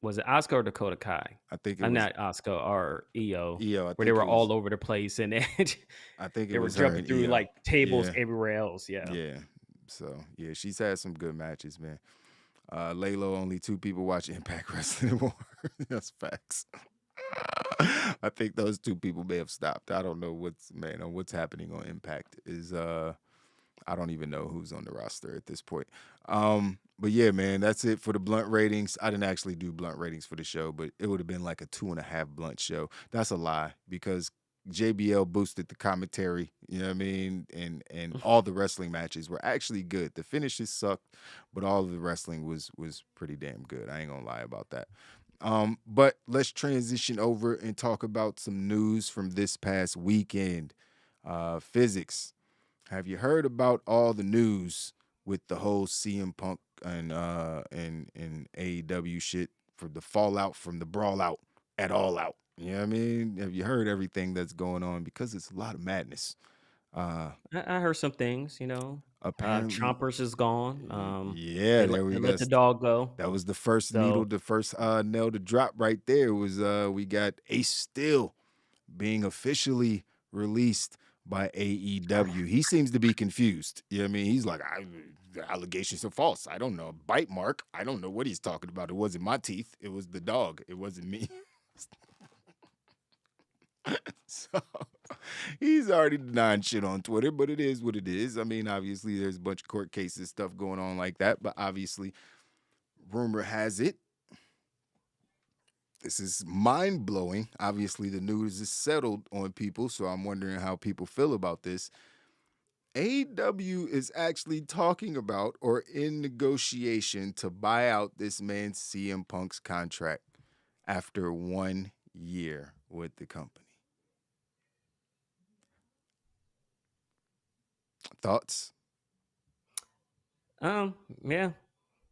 was it Oscar or Dakota Kai? I think it I'm was not Oscar or EO, EO. I where they think were it was. all over the place and then I think it they were was her jumping and through EO. like tables Yeah. everywhere else. Yeah. Yeah. So yeah, she's had some good matches, man. Laylo, only 2 people watch Impact Wrestling anymore. That's facts. I think those 2 people may have stopped. I don't know what's happening on Impact. I don't even know who's on the roster at this point. But yeah, man, that's it for the blunt ratings. I didn't actually do blunt ratings for the show, but it would have been like a 2.5 blunt show. That's a lie because JBL boosted the commentary, you know what I mean? And all the wrestling matches were actually good. The finishes sucked, but all of the wrestling was pretty damn good. I ain't gonna lie about that. But let's transition over and talk about some news from this past weekend. Physics. Have you heard about all the news with the whole CM Punk and AEW shit for the fallout from the brawl out at All Out? You know what I mean? Have you heard everything that's going on? Because it's a lot of madness. I heard some things, you know. Apparently, Chompers is gone. yeah, there we They go. let the dog go. That was the first needle, So the first nail to drop right there was we got Ace Steel being officially released by AEW. He seems to be confused. You know what I mean? He's like, the allegations are false. I don't know. Bite mark. I don't know what he's talking about. It wasn't my teeth. It was the dog. It wasn't me. So he's already denying shit on Twitter, but it is what it is. I mean, obviously, there's a bunch of court cases, stuff going on like that, but obviously, rumor has it. This is mind blowing. Obviously, the news is settled on people, so I'm wondering how people feel about this. AEW is actually talking about or in negotiation to buy out this man CM Punk's contract after 1 year with the company. Thoughts? Yeah.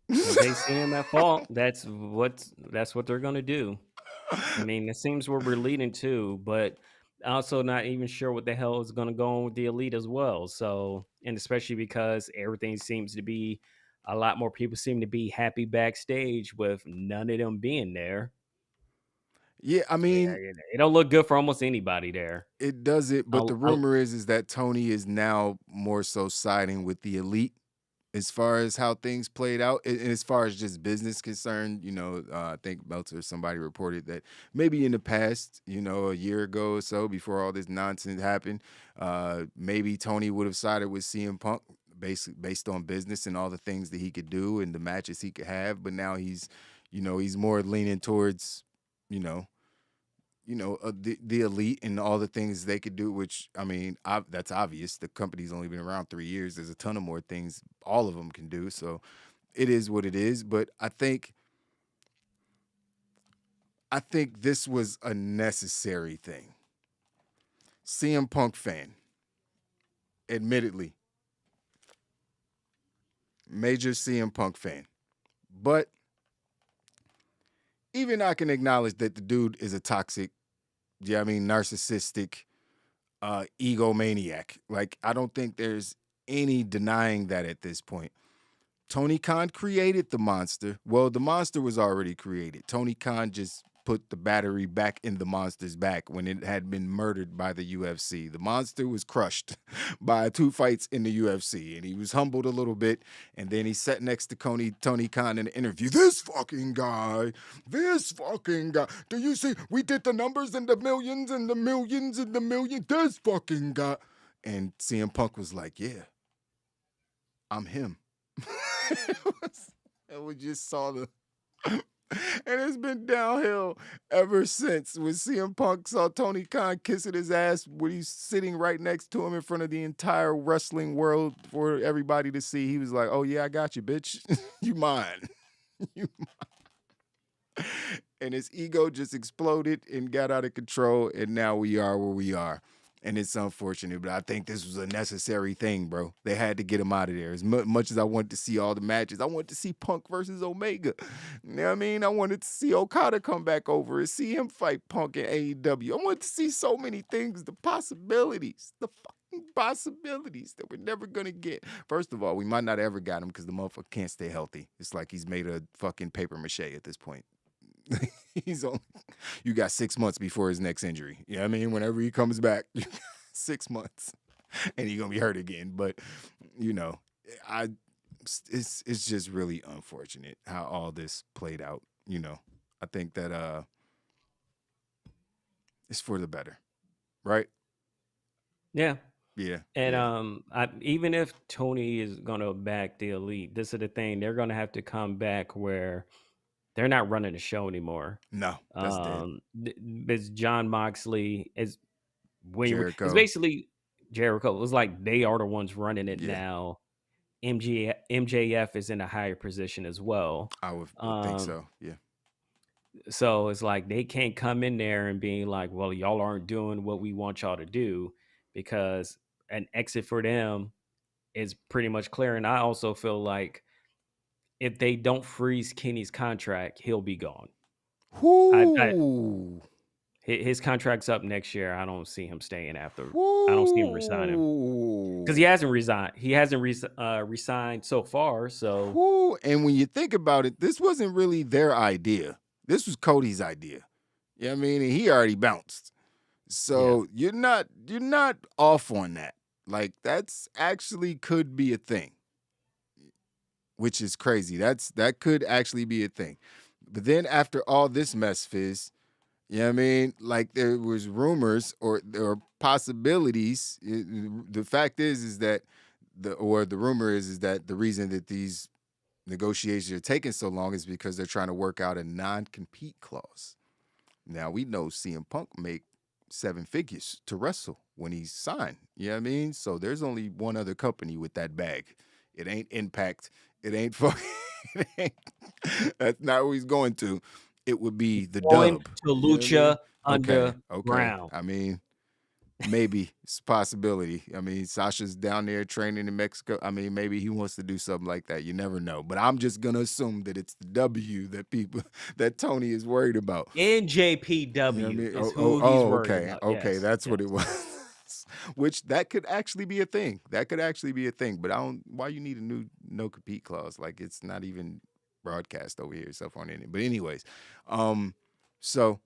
If they see him at fault, that's what they're gonna do. I mean, it seems where we're leading to, but also not even sure what the hell is gonna go on with the elite as well. So, and especially because everything seems to be a lot more people seem to be happy backstage with none of them being there. Yeah, I Yeah, mean, it don't look good for almost anybody there. it does it, but I'll, the I'll, rumor is that Tony is now more so siding with the elite as far as how things played out. And as far as just business concerned, I think Meltzer or somebody reported that maybe in the past, a year ago or so, before all this nonsense happened, maybe Tony would have sided with CM Punk based on business and all the things that he could do and the matches he could have. But now he's more leaning towards, you know, the elite and all the things they could do, which, I mean, that's obvious. The company's only been around 3 years. There's a ton of more things all of them can do. So it is what it is. But I think this was a necessary thing. CM Punk fan, admittedly, major CM Punk fan. But even I can acknowledge that the dude is a toxic, narcissistic, egomaniac. Like, I don't think there's any denying that at this point. Tony Khan created the monster. Well, the monster was already created. Tony Khan just put the battery back in the monster's back when it had been murdered by the UFC. The monster was crushed by 2 fights in the UFC, and he was humbled a little bit, and then he sat next to Tony Khan in an interview. This fucking guy. Do you see? We did the numbers and the millions and the millions and the millions. This fucking guy. And CM Punk was like, yeah, I'm him. And we just saw and it's been downhill ever since. When CM Punk saw Tony Khan kissing his ass when he's sitting right next to him in front of the entire wrestling world for everybody to see, he was like, oh yeah, I got you, bitch. You mine. You mine. And his ego just exploded and got out of control, and now we are where we are. And it's unfortunate, but I think this was a necessary thing, bro. They had to get him out of there. As much as I wanted to see all the matches, I wanted to see Punk versus Omega. You know what I mean? I wanted to see Okada come back over and see him fight Punk in AEW. I wanted to see so many things, the possibilities that we're never going to get. First of all, we might not ever got him because the motherfucker can't stay healthy. It's like he's made of fucking paper mache at this point. You got 6 months before his next injury. You know what I mean? Whenever he comes back, 6 months, and he's gonna be hurt again. But it's just really unfortunate how all this played out. I think that it's for the better, right? Yeah. Yeah. And even if Tony is gonna back the elite, this is the thing, they're gonna have to come back where they're not running the show anymore. No, that's dead. It's John Moxley, it's Jericho. it's basically Jericho. It was like they are the ones running it Yeah. now. MJF is in a higher position as well. I would think so. Yeah. So it's like they can't come in there and being like, well, y'all aren't doing what we want y'all to do, because an exit for them is pretty much clear. And I also feel like if they don't freeze Kenny's contract, he'll be gone. His contract's up next year. I don't see him staying after. I don't see him resigning because he hasn't resigned. He hasn't resigned so far. So, and when you think about it, this wasn't really their idea. This was Cody's idea. You know what I mean? And he already bounced. So you're not off on that. Like, that's actually could be a thing, which is crazy. That could actually be a thing. But then after all this mess, Fizz, you know what I mean? Like, there was rumors or there were possibilities. The fact is that the rumor is that the reason that these negotiations are taking so long is because they're trying to work out a non-compete clause. Now, we know CM Punk make seven figures to wrestle when he's signed. You know what I mean? So there's only one other company with that bag. It ain't Impact. It ain't fucking. It ain't, that's not who he's going to. It would be the Going Dub. to You know what I mean? Lucha Okay. Underground. I mean, maybe it's a possibility. I mean, Sasha's down there training in Mexico. I mean, maybe he wants to do something like that. You never know. But I'm just gonna assume that it's the W that Tony is worried about. NJPW You know what I mean? is who he's worried Okay. about. Okay, Yes, that's what yes. it was. Which that could actually be a thing. That could actually be a thing. But I don't. Why you need a new no compete clause? Like it's not even broadcast over here, so far in it. But anyways, so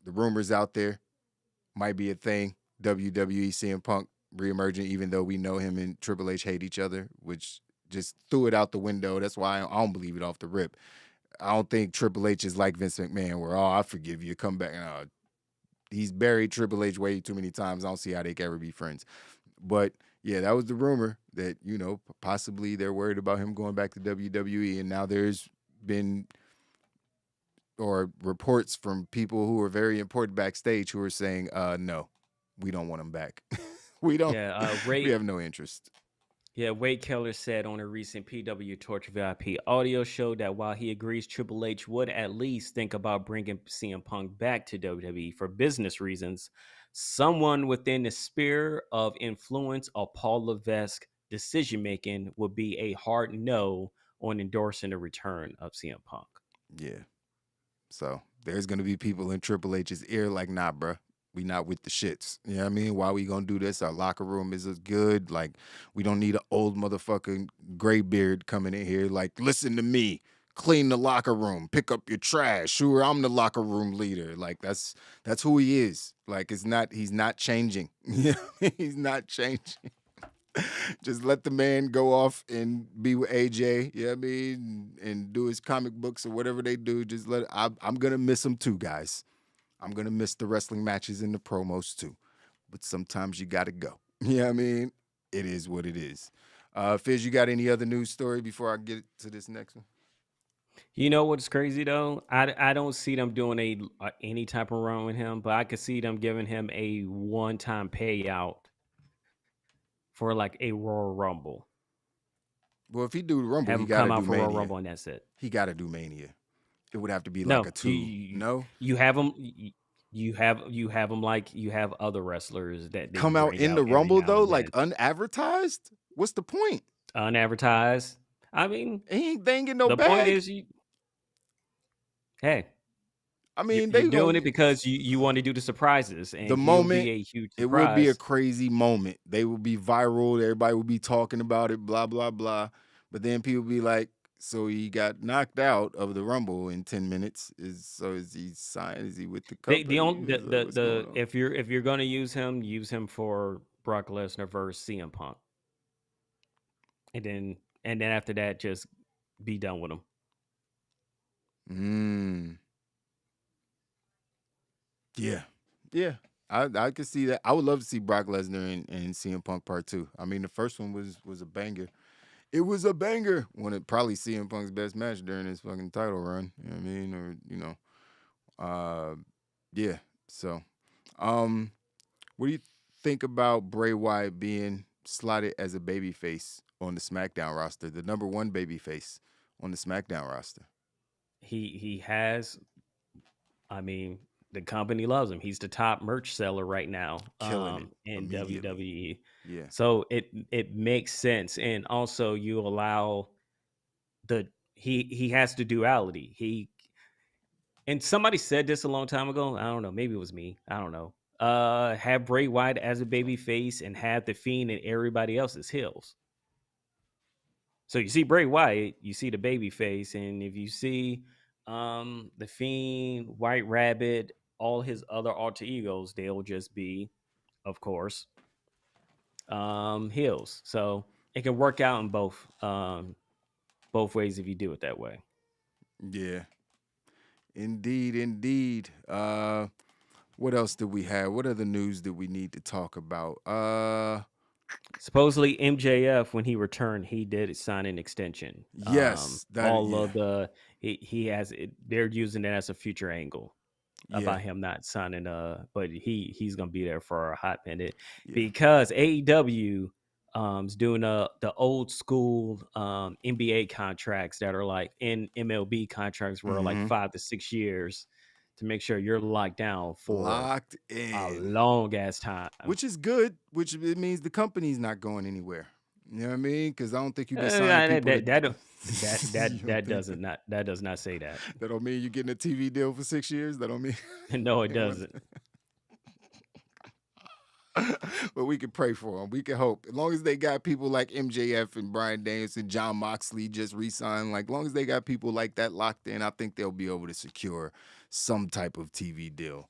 the rumors out there might be a thing. WWE CM Punk reemerging, even though we know him and Triple H hate each other, which just threw it out the window. That's why I don't believe it off the rip. I don't think Triple H is like Vince McMahon, where I forgive you, come back. He's buried Triple H way too many times. I don't see how they can ever be friends. But yeah, that was the rumor that possibly they're worried about him going back to WWE, and now there's been reports from people who are very important backstage who are saying, no, we don't want him back. We don't. Yeah, We have no interest. Yeah, Wade Keller said on a recent PW Torch VIP audio show that while he agrees Triple H would at least think about bringing CM Punk back to WWE for business reasons, someone within the sphere of influence of Paul Levesque decision-making would be a hard no on endorsing the return of CM Punk. Yeah. So there's going to be people in Triple H's ear like, nah, bruh. We not with the shits. You know what I mean? Why we gonna do this? Our locker room is as good. Like, we don't need an old motherfucking gray beard coming in here. Like, listen to me. Clean the locker room. Pick up your trash. Sure, I'm the locker room leader. Like, that's who he is. Like, he's not changing. He's not changing. Just let the man go off and be with AJ, you know what I mean? And do his comic books or whatever they do. Just I'm gonna miss him too, guys. I'm going to miss the wrestling matches and the promos too. But sometimes you got to go. You know what I mean? It is what it is. Fizz, you got any other news story before I get to this next one? You know what's crazy though? I don't see them doing any type of run with him, but I could see them giving him a one-time payout for like a Royal Rumble. Well, if he do the Rumble, Have he him got to come do out for Royal Mania. Rumble and that's it. He got to do Mania. It would have to be No, like a 2. No? You have him. You have them like you have other wrestlers that they Come out bring in the every Rumble now though, and like then. unadvertised? What's the point? Unadvertised. I mean, They ain't getting no the bag. point is, I mean, you're doing it because you want to do the surprises, and the he'll moment be a huge it will be a surprise. crazy moment. They will be viral. Everybody will be talking about it, blah, blah, blah. But then people be like, so he got knocked out of the Rumble in 10 minutes. Is he signed? Is he with the company? What's going on? If you're gonna use him for Brock Lesnar versus CM Punk, and then after that, just be done with him. Yeah. I could see that. I would love to see Brock Lesnar and CM Punk Part 2. I mean, the first one was a banger. It was a banger. Probably CM Punk's best match during his fucking title run. You know what I mean? Or, yeah. So, what do you think about Bray Wyatt being slotted as a babyface on the SmackDown roster, the number 1 babyface on the SmackDown roster? He has. I mean, the company loves him. He's the top merch seller right now, Killing it in immediately. WWE. Yeah. So it makes sense, and also you allow he has the duality. And somebody said this a long time ago. I don't know. Maybe it was me. I don't know. Have Bray Wyatt as a baby face and have the Fiend and everybody else as heels. So you see Bray Wyatt, you see the baby face, and if you see the Fiend, White Rabbit, all his other alter egos, they'll just be, of course, heels. So it can work out in both ways if you do it that way. Yeah. Indeed. What else did we have? What other news did we need to talk about? Supposedly MJF, when he returned, he did sign an extension. Yes, He has it. They're using it as a future angle. Yeah, about him not signing. But he's gonna be there for a hot minute yeah. because AEW is doing the old school NBA contracts that are like in MLB contracts were like Hmm. 5 to 6 years to make sure you're locked down for Locked a in, long ass time. which is good. Which it means the company's not going anywhere. You know what I mean? Because I don't think you be signing That people to. that that don't- You don't think that does not say that. that don't mean you're getting a TV deal for 6 years. That don't mean. No, it doesn't. But we can pray for them. We can hope. As long as they got people like MJF and Bryan Danielson, John Moxley just re-signed. Like, as long as they got people like that locked in, I think they'll be able to secure some type of TV deal.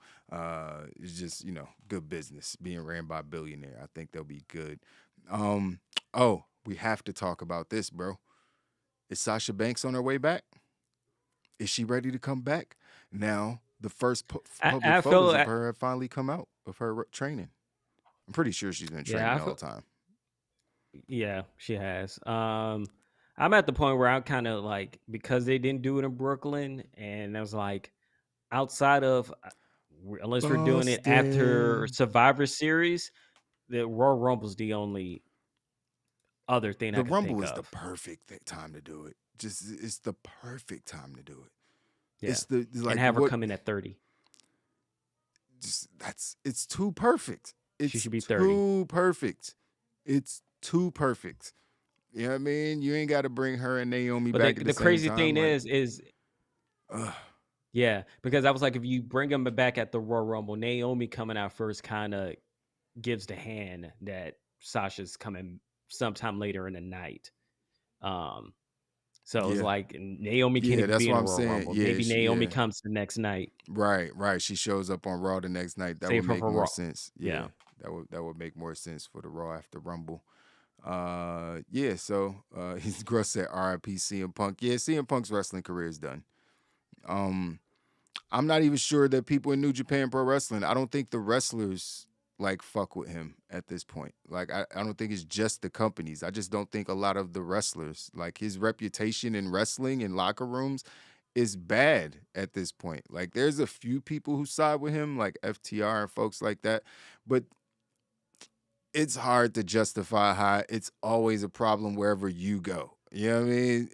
It's just, good business being ran by a billionaire. I think they'll be good. Oh, we have to talk about this, bro. Is Sasha Banks on her way back? Is she ready to come back? Now, the first public I photos feel of her have finally come out of her training. I'm pretty sure she's been training I all the feel time. yeah, she has. I'm at the point where I'm kind of like because they didn't do it in Brooklyn, and I was like, outside of unless we're doing it after Boston. Survivor Series, the Royal Rumble's the only other thing I The could Rumble think is the of. perfect time to do it. Just it's the perfect time to do it. Yeah, It's and like have her what come in at 30. it's too perfect. She It's should be 30. too perfect. It's too perfect. You know what I mean? You ain't got to bring her and Naomi But back at the the same crazy time. thing Like, is ugh. yeah, because I was like, if you bring them back at the Royal Rumble, Naomi coming out first kind of gives the hand that Sasha's coming sometime later in the night. So it's Yeah, like Naomi can't yeah. even That's be what in a I'm Royal saying. Rumble. Yeah, Maybe Naomi yeah. comes the next night. Right. She shows up on Raw the next night. That would Save her make for more Raw. sense. Yeah. Yeah, that would make more sense for the Raw after Rumble. Yeah. So he's Gruss said R.I.P. CM Punk. Yeah, CM Punk's wrestling career is done. I'm not even sure that people in New Japan Pro Wrestling. I don't think the wrestlers like fuck with him at this point. Like I don't think it's just the companies. I just don't think a lot of the wrestlers like his reputation in wrestling in locker rooms is bad at this point. Like there's a few people who side with him, like FTR and folks like that, but it's hard to justify how it's always a problem wherever you go. You know what I mean?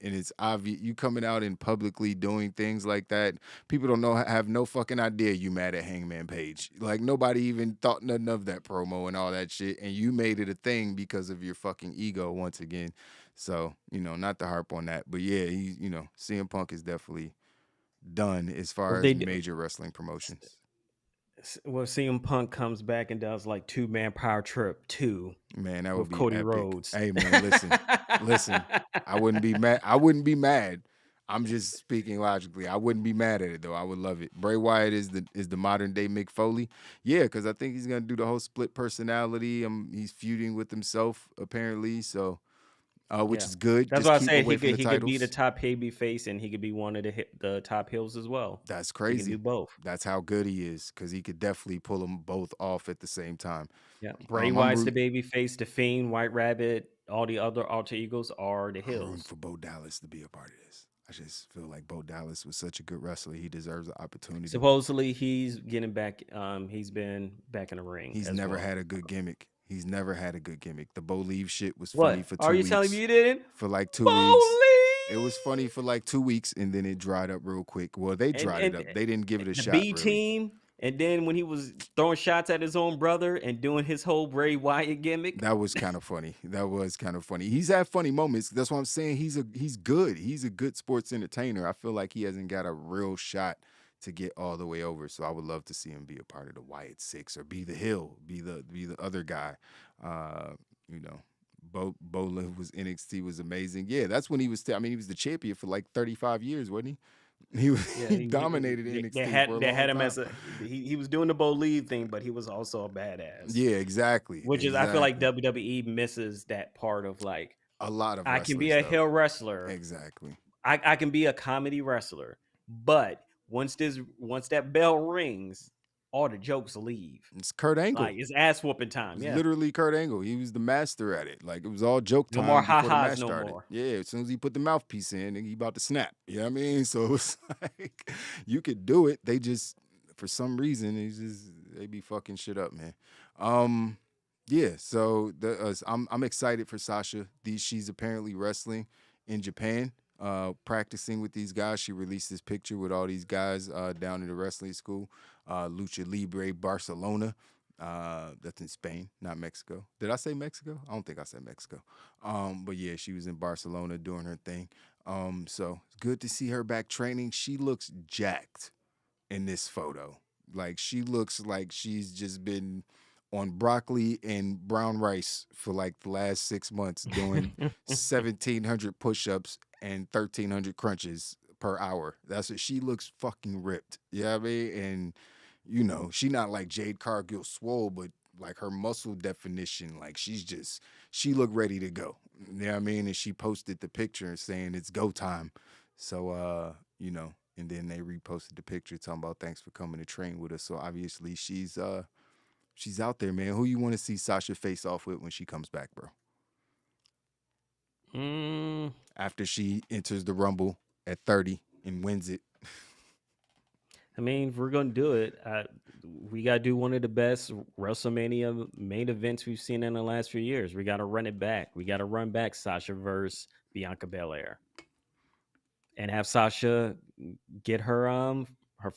And it's obvious you coming out and publicly doing things like that. People don't know have no fucking idea you mad at Hangman Page. Like nobody even thought nothing of that promo and all that shit. And you made it a thing because of your fucking ego once again. So, not to harp on that. But yeah, CM Punk is definitely done as Well, far they as do. major wrestling promotions. Well, CM Punk comes back and does like 2-man Power Trip 2 Man, that would with be Cody epic. Rhodes. Hey man, listen. I wouldn't be mad. I'm just speaking logically. I wouldn't be mad at it though. I would love it. Bray Wyatt is the modern day Mick Foley. Yeah, because I think he's gonna do the whole split personality. He's feuding with himself apparently. So, which Yeah, is good. that's Just why I keep said away from the he could be the titles. top baby face and he could be one of the top heels as well. That's He can do crazy. both. That's how good he is because he could definitely pull them both off at the same time. Yeah, Bray I'm Wyatt's the baby face, the Fiend, White Rabbit, all the other alter egos are the rooting heels. for Bo Dallas to be a part of this. I just feel like Bo Dallas was such a good wrestler. He deserves the opportunity. Supposedly he's getting back. He's been back in the ring. He's as never well. had a good gimmick. He's never had a good gimmick. The Bo Leave shit was What funny for 2 are you weeks. telling me you didn't? For like 2 Bo weeks. Lee! It was funny for like 2 weeks, and then it dried up real quick. Well, they dried it up. They didn't give it a the shot, B really. team, and then when he was throwing shots at his own brother and doing his whole Bray Wyatt gimmick. That was kind of funny. He's had funny moments. That's what I'm saying. He's good. He's a good sports entertainer. I feel like he hasn't got a real shot to get all the way over. So I would love to see him be a part of the Wyatt Six or be the Hill, be the other guy. Bo was NXT was amazing. Yeah, that's when he was. He was the champion for like 35 years, wasn't he? He dominated NXT They for a had long him time. as he was doing the Bo Leave thing, but he was also a badass. Yeah, exactly. Which is I feel like WWE misses that part of like a lot of I can be a heel wrestler. Exactly. I can be a comedy wrestler, but once that bell rings, all the jokes leave. It's Kurt Angle. Like it's ass whooping time. It's Yeah. literally Kurt Angle. He was the master at it. Like it was all joke No more time before the ha-has match no started. more. Yeah, as soon as he put the mouthpiece in, he about to snap. You know what I mean? So it's like you could do it. They just for some reason they be fucking shit up, man. Yeah. So I'm excited for Sasha. She's apparently wrestling in Japan, practicing with these guys. She released this picture with all these guys down in the wrestling school, Lucha Libre Barcelona. That's in Spain, not Mexico. Did I say Mexico? I don't think I said Mexico. But yeah, she was in Barcelona doing her thing. So it's good to see her back training. She looks jacked in this photo. Like she looks like she's just been on broccoli and brown rice for like the last 6 months doing 1,700 push-ups and 1,300 crunches per hour. That's what she looks fucking ripped. You know what I mean? And you know, she not like Jade Cargill swole, but like her muscle definition, like she looked ready to go. You know what I mean? And she posted the picture saying it's go time. So, you know, and then they reposted the picture talking about thanks for coming to train with us. So obviously she's out there, man. Who you want to see Sasha face off with when she comes back, bro? After she enters the Rumble at 30 and wins it. I mean, if we're gonna do it, we gotta do one of the best WrestleMania main events we've seen in the last few years. We gotta run it back. We gotta run back Sasha versus Bianca Belair, and have Sasha get her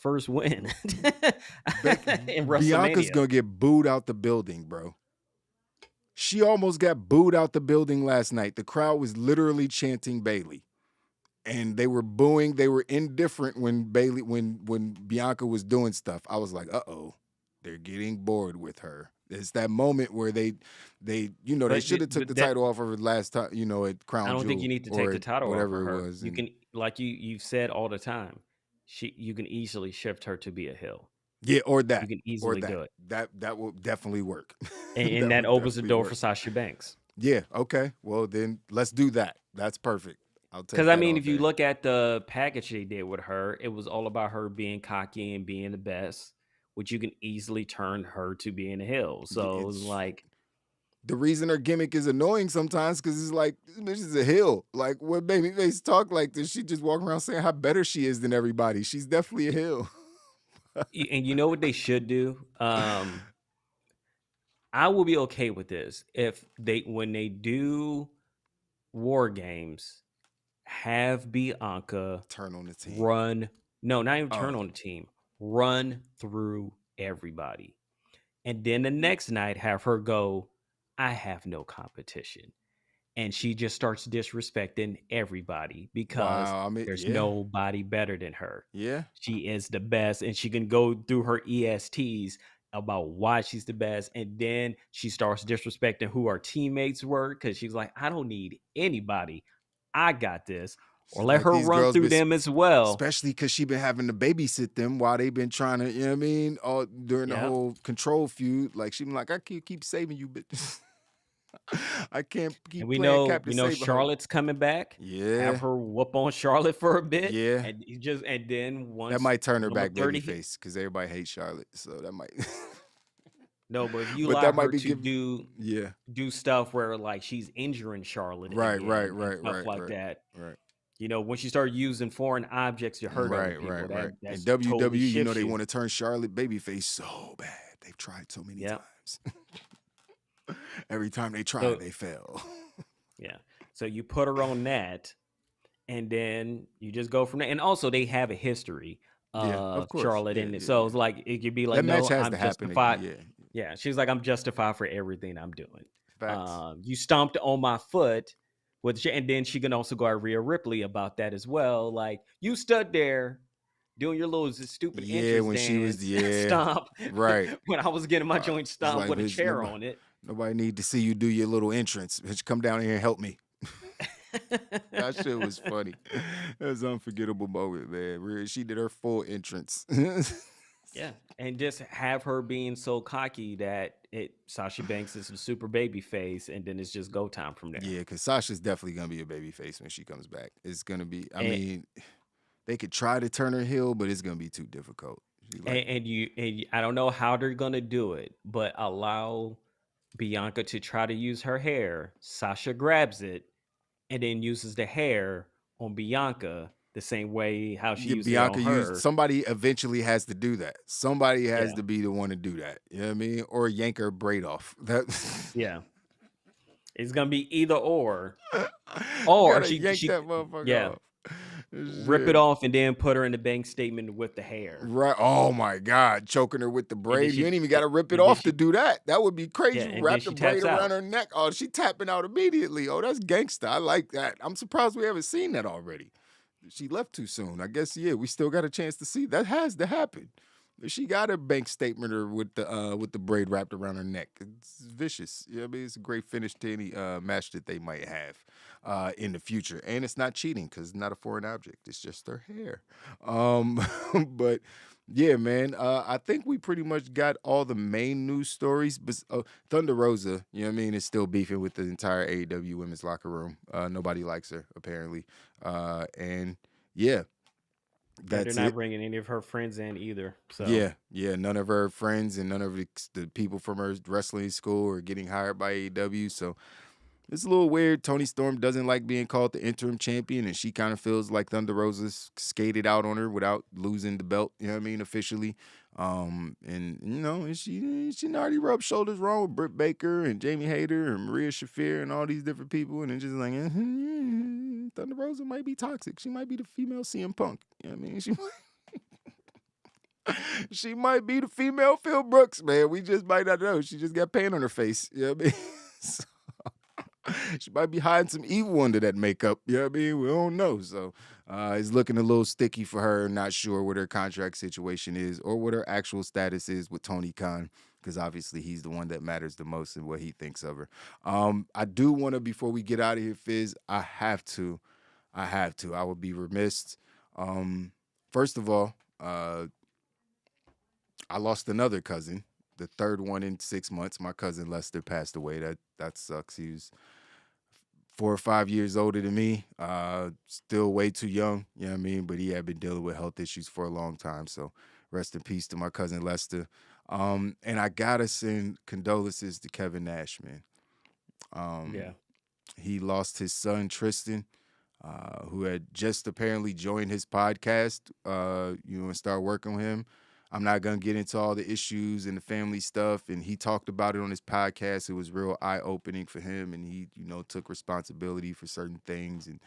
first win in WrestleMania. Bianca's gonna get booed out the building, bro. She almost got booed out the building last night. The crowd was literally chanting Bayley. And they were booing, they were indifferent when Bianca was doing stuff. I was like, uh-oh, they're getting bored with her. It's that moment where they should have took the title off of her last time, at Crown Jewel. I don't think you need to take the title off of her. Whatever it was. You can, like you've said all the time, you can easily shift her to be a heel. Yeah, or that. You can easily do it. That will definitely work. And that opens the door for Sasha Banks. Yeah, okay. Well, then let's do that. That's perfect. Because I mean, if you look at the package they did with her, it was all about her being cocky and being the best, which you can easily turn her to being a heel. So it's like the reason her gimmick is annoying sometimes because it's like this is a heel. Like when babyface talk like this, she just walk around saying how better she is than everybody. She's definitely a heel. And you know what they should do? I will be okay with this if when they do War Games, have Bianca turn on the team. Not even turn on the team. Run through everybody. And then the next night have her go, I have no competition. And she just starts disrespecting everybody because there's nobody better than her. Yeah. She is the best. And she can go through her ESTs about why she's the best. And then she starts disrespecting who her teammates were because she's like, I don't need anybody. I got this. Or let her run through them as well. Especially because she been having to babysit them while they've been trying to, you know what I mean? All during the whole control feud. Like she been like, I keep saving you, bitch. I can't keep and we playing know, Captain Charlotte's coming back. Yeah. Have her whoop on Charlotte for a bit. Yeah. And then once that might turn her back babyface because everybody hates Charlotte. So that might No, but if you allow her to do stuff where like she's injuring Charlotte, right, that. Right. You know, when she started using foreign objects to hurt other people, right. That's In WWE, totally they want to turn Charlotte babyface so bad. They've tried so many times. Every time they try, they fail. Yeah. So you put her on that, and then you just go from there. And also, they have a history of Charlotte in it. So it's like it could be like, that no, I'm justified. Yeah. She's like, I'm justified for everything I'm doing. You stomped on my foot. And then she can also go at Rhea Ripley about that as well. Like, you stood there doing your little stupid entrance when dance, she was stomp. Right. When I was getting my joint stomped with a chair on it. Nobody need to see you do your little entrance. Bitch, come down here and help me. That shit was funny. That was an unforgettable moment, man. She did her full entrance. Yeah, and just have her being so cocky that Sasha Banks is a super baby face, and then it's just go time from there. Yeah, because Sasha's definitely gonna be a baby face when she comes back. It's gonna be. I mean, they could try to turn her heel, but it's gonna be too difficult. Be like, I don't know how they're gonna do it, but allow Bianca to try to use her hair. Sasha grabs it and then uses the hair on Bianca the same way how she yeah, used it on Bianca used her. somebody eventually has to do that. Somebody has Yeah, to be the one to do that. You know what I mean? Or yank her braid off. That yeah. It's gonna be either you or gotta yank she that motherfucker yeah, off. rip it Shit. off and then put her in the bank statement with the hair, Right. Oh my God. Choking her with the and then braid. You ain't even gotta rip it and then off to she do that. That would be crazy. yeah, You and then wrap the she braid taps around out. her neck. Oh, she tapping out immediately. Oh, that's gangsta. I like that. I'm surprised we haven't seen that already. She left too soon. I guess, yeah, we still got a chance to see. That has to happen. She got a bank statement or with the braid wrapped around her neck. It's vicious. You know what I mean? It's a great finish to any match that they might have in the future. And it's not cheating because it's not a foreign object. It's just her hair. But yeah, man, I think we pretty much got all the main news stories. But Thunder Rosa, you know what I mean, is still beefing with the entire AEW women's locker room. Nobody likes her, apparently. And yeah, Yeah, they're that's not it. bringing any of her friends in either. So Yeah, none of her friends and none of the people from her wrestling school are getting hired by AEW. So it's a little weird. Tony Storm doesn't like being called the interim champion, and she kind of feels like Thunder Rosa's skated out on her without losing the belt. You know what I mean? Officially, and and she already rubbed shoulders wrong with Britt Baker and Jamie Hayter and Maria Shafir and all these different people, and it's just like Thunder Rosa might be toxic. She might be the female CM Punk. You know what I mean? She might be the female Phil Brooks, man. We just might not know. She just got paint on her face. You know what I mean? So, she might be hiding some evil under that makeup. You know what I mean? We don't know. So it's looking a little sticky for her. Not sure what her contract situation is or what her actual status is with Tony Khan, because obviously he's the one that matters the most and what he thinks of her. I do want to, before we get out of here, Fizz, I have to. I would be remiss. First of all, I lost another cousin, the third one in 6 months. My cousin Lester passed away. That sucks. He was 4 or 5 years older than me. Still way too young, you know what I mean? But he had been dealing with health issues for a long time. So rest in peace to my cousin Lester. And I gotta send condolences to Kevin Nash, man. yeah, He lost his son Tristan, who had just apparently joined his podcast, and start working with him. I'm not gonna get into all the issues and the family stuff. And he talked about it on his podcast. It was real eye-opening for him, and he, took responsibility for certain things. And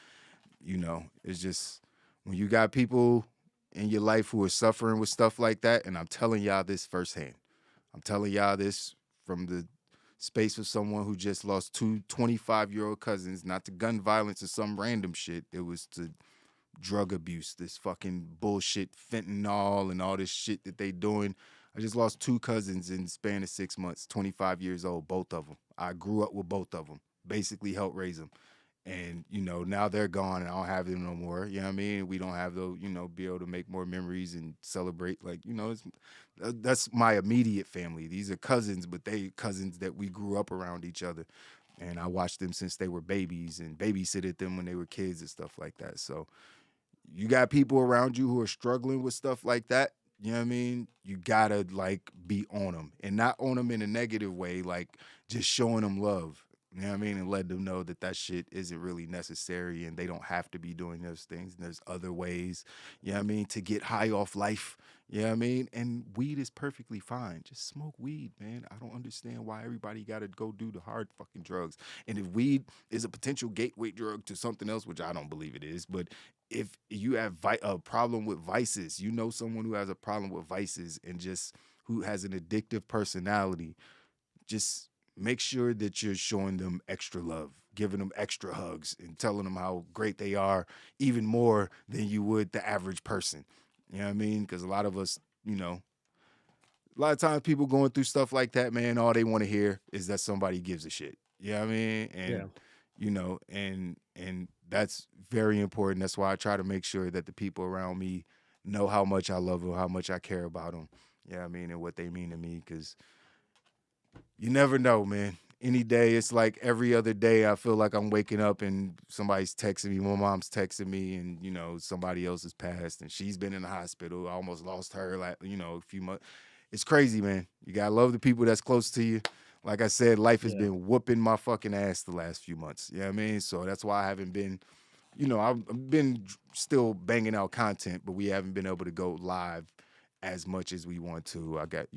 it's just when you got people in your life who are suffering with stuff like that. And I'm telling y'all this firsthand. I'm telling y'all this from the space of someone who just lost two 25-year-old cousins, not to gun violence or some random shit. It was to drug abuse, this fucking bullshit, fentanyl and all this shit that they doing. I just lost two cousins in the span of 6 months, 25 years old, both of them. I grew up with both of them, basically helped raise them. And, now they're gone and I don't have them no more. You know what I mean? We don't have those, be able to make more memories and celebrate. Like, that's my immediate family. These are cousins, but they cousins that we grew up around each other. And I watched them since they were babies and babysitted them when they were kids and stuff like that. So, you got people around you who are struggling with stuff like that. You know what I mean? You gotta be on them, and not on them in a negative way, like just showing them love. You know what I mean? And let them know that shit isn't really necessary and they don't have to be doing those things. And there's other ways, you know what I mean, to get high off life. You know what I mean? And weed is perfectly fine. Just smoke weed, man. I don't understand why everybody got to go do the hard fucking drugs. And if weed is a potential gateway drug to something else, which I don't believe it is, but if you have a problem with vices, someone who has a problem with vices and just who has an addictive personality, just make sure that you're showing them extra love, giving them extra hugs and telling them how great they are, even more than you would the average person. You know what I mean? Because a lot of us, a lot of times people going through stuff like that, man, all they want to hear is that somebody gives a shit. You know what I mean? And, and that's very important. That's why I try to make sure that the people around me know how much I love them, how much I care about them. You know what I mean? And what they mean to me, because you never know, man. any day. It's like every other day I feel like I'm waking up and somebody's texting me. My mom's texting me, and somebody else has passed and she's been in the hospital. I almost lost her like, a few months. It's crazy, man. You gotta love the people that's close to you. Like I said, life has Yeah. been whooping my fucking ass the last few months. You know what I mean? So that's why I haven't been, I've been still banging out content, but we haven't been able to go live as much as we want to. I got,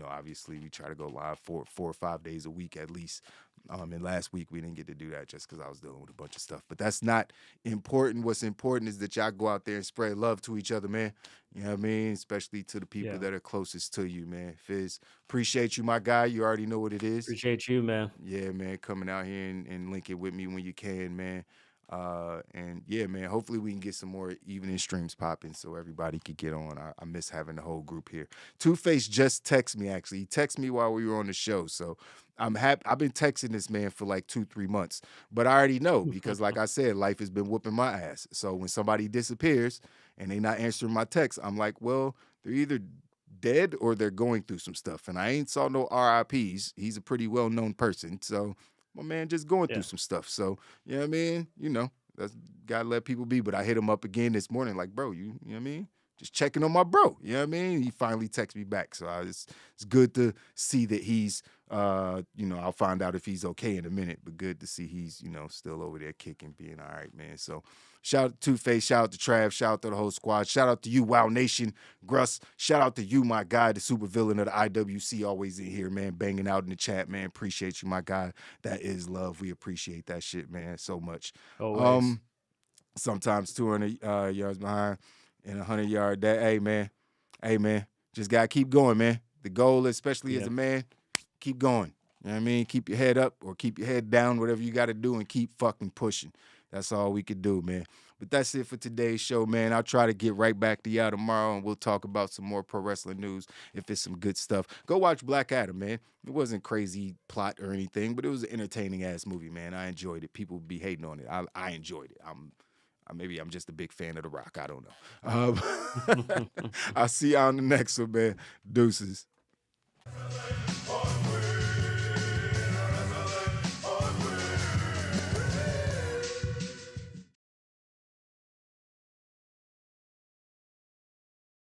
obviously we try to go live 4 or 5 days a week at least. And last week we didn't get to do that just because I was dealing with a bunch of stuff. But that's not important. What's important is that y'all go out there and spread love to each other, man. You know what I mean? Especially to the people Yeah. that are closest to you, man. Fizz, appreciate you, my guy. You already know what it is. Appreciate you, man. Yeah, man, coming out here and link it with me when you can, man. And yeah, man, hopefully we can get some more evening streams popping so everybody could get on. I miss having the whole group here. Two-Face just texted me, actually. He texted me while we were on the show. So I'm happy. I've been texting this man for like 2-3 months, but I already know because like I said, life has been whooping my ass. So when somebody disappears and they not answering my text, I'm like, well, they're either dead or they're going through some stuff. And I ain't saw no RIPs. He's a pretty well-known person. So my man just going through some stuff. So, you know what I mean? That's gotta let people be. But I hit him up again this morning, like, bro, you know what I mean? Just checking on my bro. You know what I mean? He finally texted me back. So it's good to see that he's I'll find out if he's okay in a minute, but good to see he's, still over there kicking, being all right, man. So shout out to Two-Face, shout out to Trav, shout out to the whole squad. Shout out to you, Wow Nation, Gruss. Shout out to you, my guy, the super villain of the IWC, always in here, man, banging out in the chat, man. Appreciate you, my guy. That is love. We appreciate that shit, man, so much. Always. Sometimes 200 yards behind and 100-yard dash. Hey, man, just got to keep going, man. The goal, especially as a man, keep going. You know what I mean? Keep your head up or keep your head down, whatever you got to do, and keep fucking pushing. That's all we could do, man. But that's it for today's show, man. I'll try to get right back to y'all tomorrow, and we'll talk about some more pro wrestling news if it's some good stuff. Go watch Black Adam, man. It wasn't crazy plot or anything, but it was an entertaining-ass movie, man. I enjoyed it. People be hating on it. I enjoyed it. Maybe I'm just a big fan of The Rock. I don't know. I'll see you on the next one, man. Deuces.